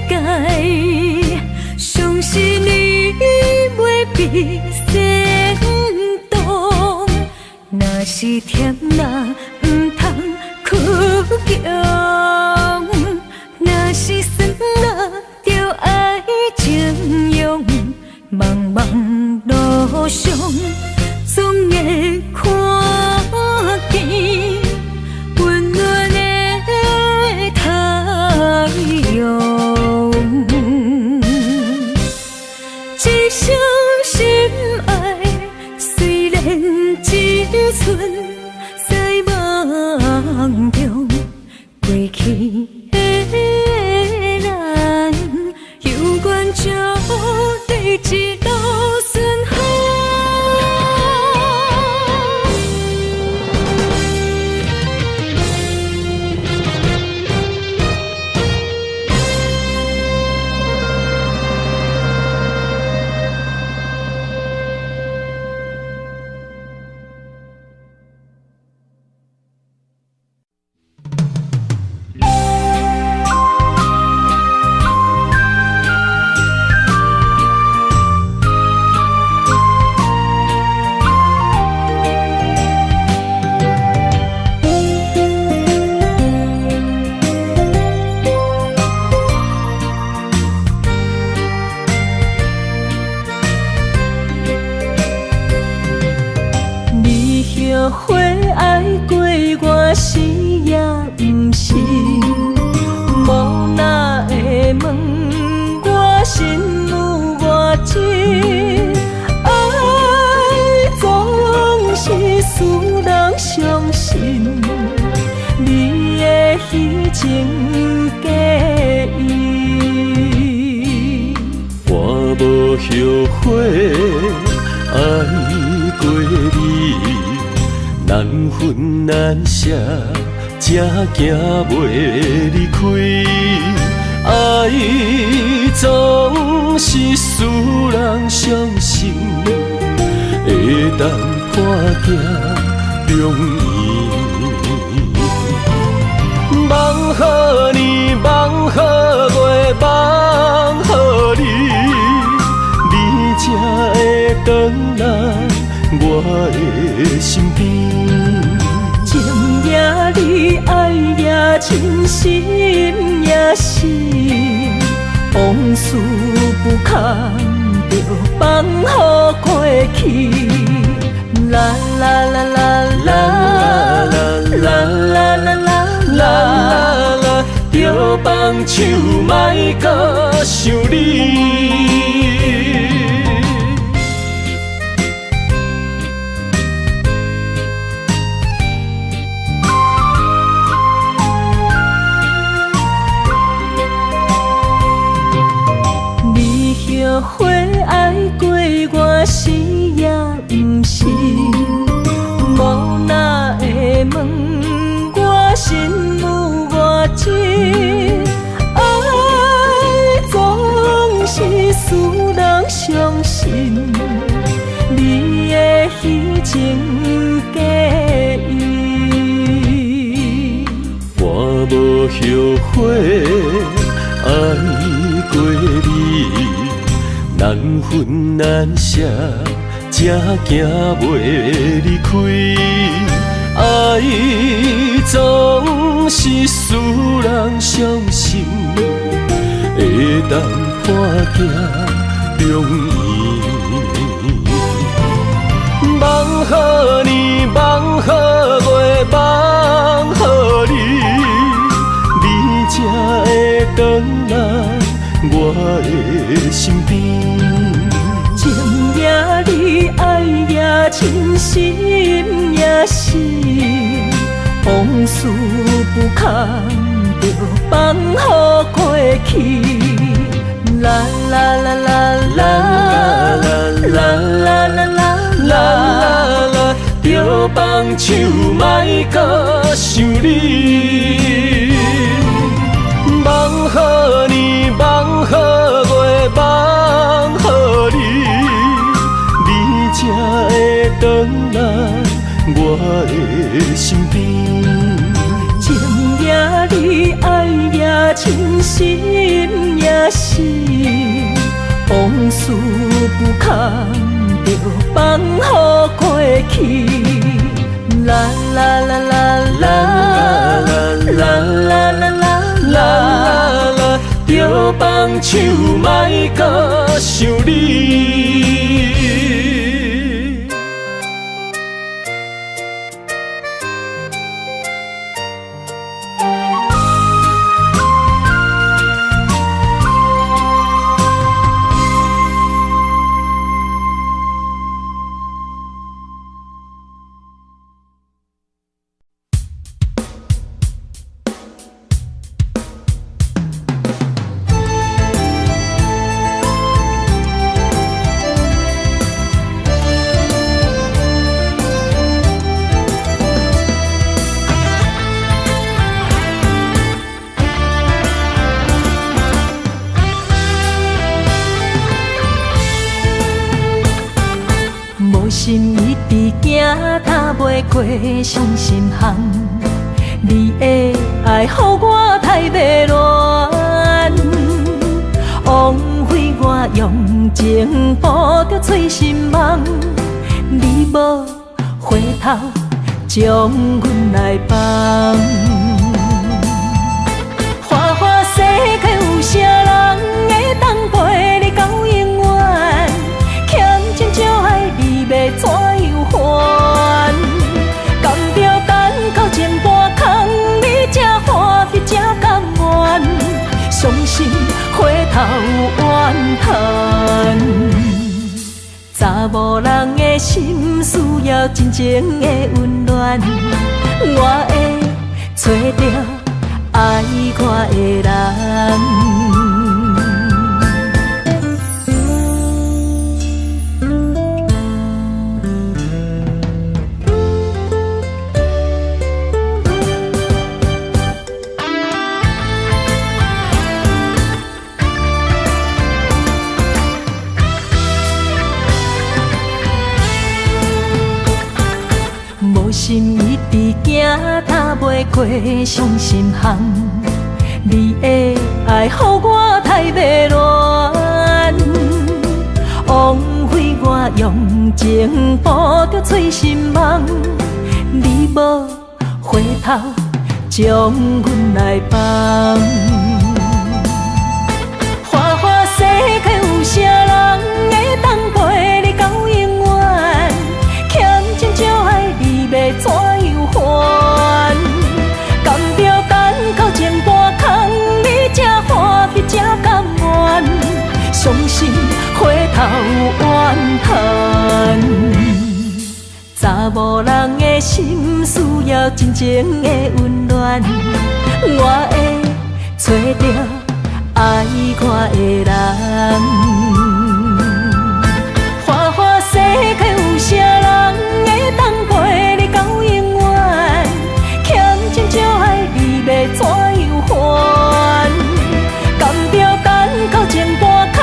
界，相信你袂比先动。若是甜啦，毋通苦强；若是酸啦，就爱情用。茫茫路上，总会看见温暖的太阳。一生心爱，虽然只剩在梦中，过去的咱，有缘就在一路顺风。后悔爱过我是也不是，无哪会问我心有偌深？爱总是使人伤心，你的虚情假意，我无后悔爱过你。难分难舍，才行袂离开。爱总是使人伤心，会当破镜重圆。梦予你，梦予月，梦予你，你才会回来我的身边。情也你，爱也真，心也是，往事不堪就放乎过去。啦啦啦啦啦啦啦啦啦啦，就放手，莫搁想你。后悔爱过我是也不是，无哪会问我心有偌深？爱总是使人伤心，你的虚情假意，我无后悔爱过你。难分难舍，才行袂离开。爱总是使人伤心，会当破镜重圆。梦予你，梦予月，梦予你，你才会回来我的身边。情也你，爱也真，心也是，往事不堪就放乎过去。啦啦啦啦啦啦啦啦啦啦，就放手，莫搁想你。梦予你，梦予月，梦予你，你才会回来我的身边。情也你，爱也真，真心也是往事不堪着放予过去。啦啦啦啦啦啦啦啦啦啦，着放手莫搁想你。心一直行，踏袂过伤心巷。你的爱，予我太迷乱，枉费我用情付着碎心梦。你无回头，将阮来放。花花世界有啥人会当陪你到永远？欠情少爱你要怎样还？甘着等到前半空，你才欢喜才甘愿，伤心回头怨叹。查某人的心需要真情的温暖，我会找到爱我的人。心一直行，踏袂过伤心巷。你的爱，予我太迷乱，枉费我用情付着碎心梦。你无回头，将阮来放。花花世界有啥人会当陪你到永远？欠情少爱你要怎样还？甘着等到前半空，你才欢喜才甘愿，伤心回头怨叹。查某人的心需要真情的温暖，我会找到爱我的人。花花世界有啥人会当陪你到永远？欠情少爱你要怎样还？甘着等到前半空，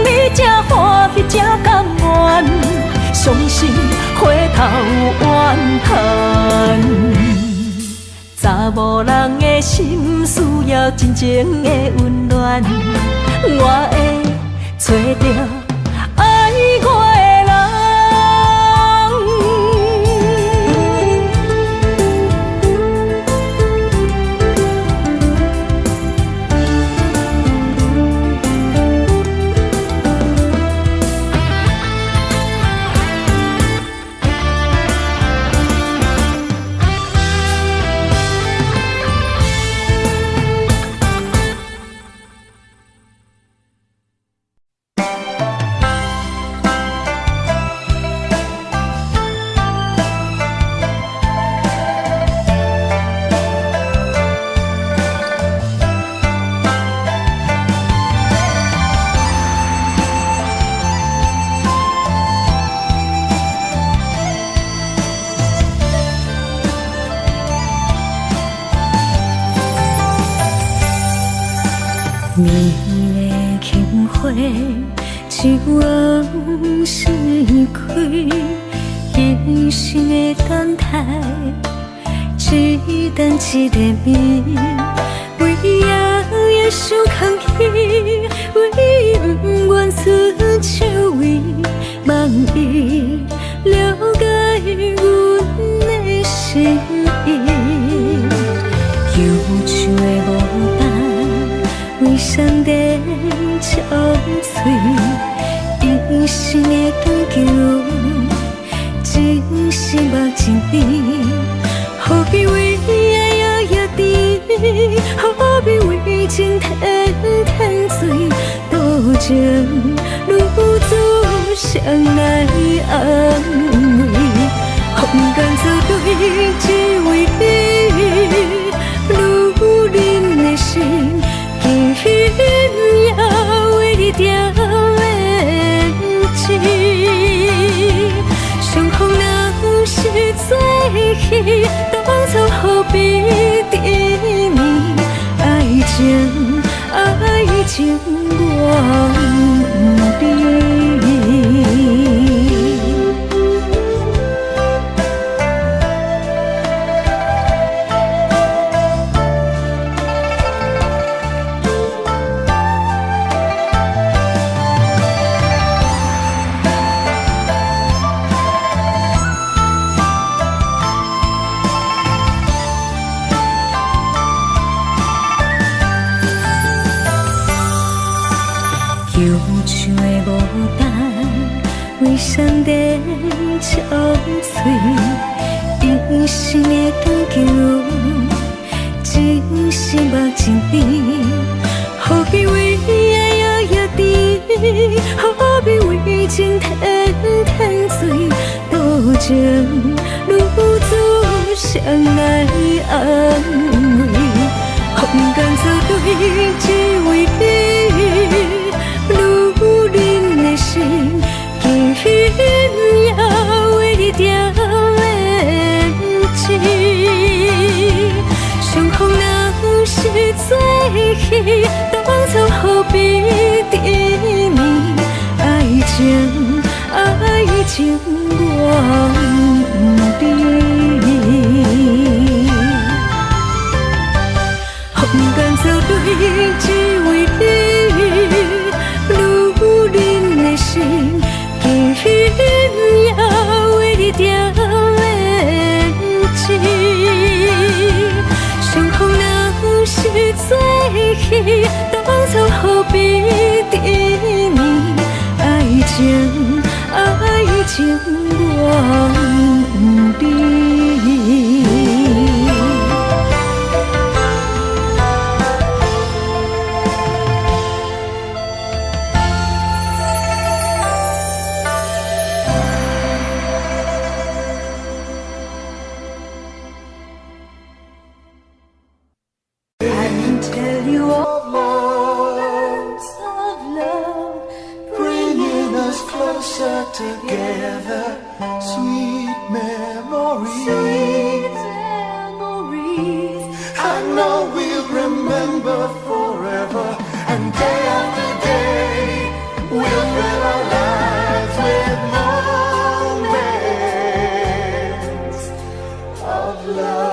你才欢喜才甘愿，伤心回头怨叹。查某人的心需要真情的温暖，我会找到爱我的人。你的轻花，一往事开，一生的等待，一等一个暝，为遥远想空虚，为不愿伸手为望伊了解阮的心意。忧愁的牡丹为上帝憔悴，一生的长久，真是目睭边。何必为爱摇摇甜，何必为情天天醉，多情如此谁来安慰？风干做对，只为你，如恁的心，今夜为你点燃情。相逢若是做戏，当初何必甜蜜？爱情，爱情我不知。忧愁的牡丹为上帝憔悴，一生的长久，真是目睭边。何必为爱摇摇甜，何必为情天天醉，多情如此谁来安慰？风干做对，只为你。如恁的心，今夜为你点燃情。相逢若是做戏，当初何必甜蜜？爱情，爱情我不知。风干做对，只为你。如恁的心，今夜为你点燃情。相逢若是做戏，当初何必甜蜜？爱情，爱情我不知。Together, sweet memories. I know we'll remember forever, and day after day, we'll fill our lives with moments of love.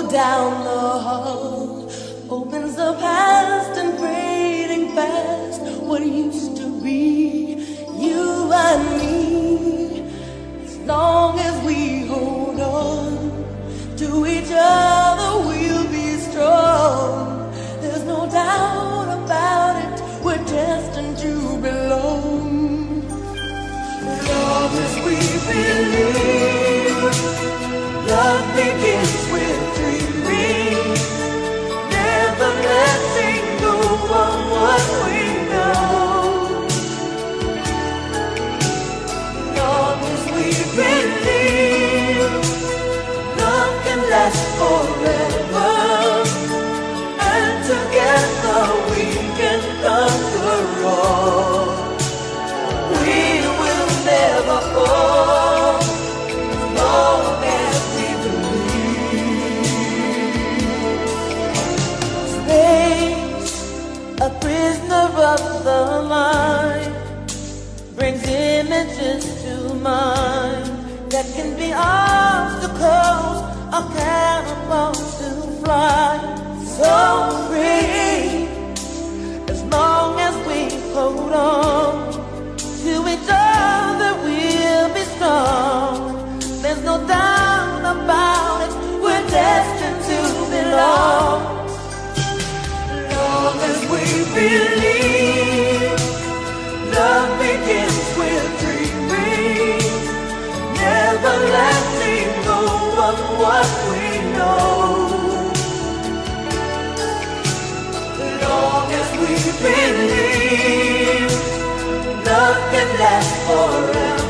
Down the hall opens the past and fading fast. What used to be you and me. As long as we hold on to each other, we'll be strong. There's no doubt about it. We're destined to belong. Love as we believe. Love begins with dreaming, never letting go of what what we know. Long as we believe, love can last forever, and together we can conquer all. We will never fall, as long as we believe. Space, a prisoner of the mind, brings images to mind that can be obstacles or catapults to fly. So free, as long as we hold on to each other, we'll be strong. There's no doubt about it, we're destined to belong. Long as we believe, love begins with dreaming, never letting go of what we know. Long as we believe, love can last forever.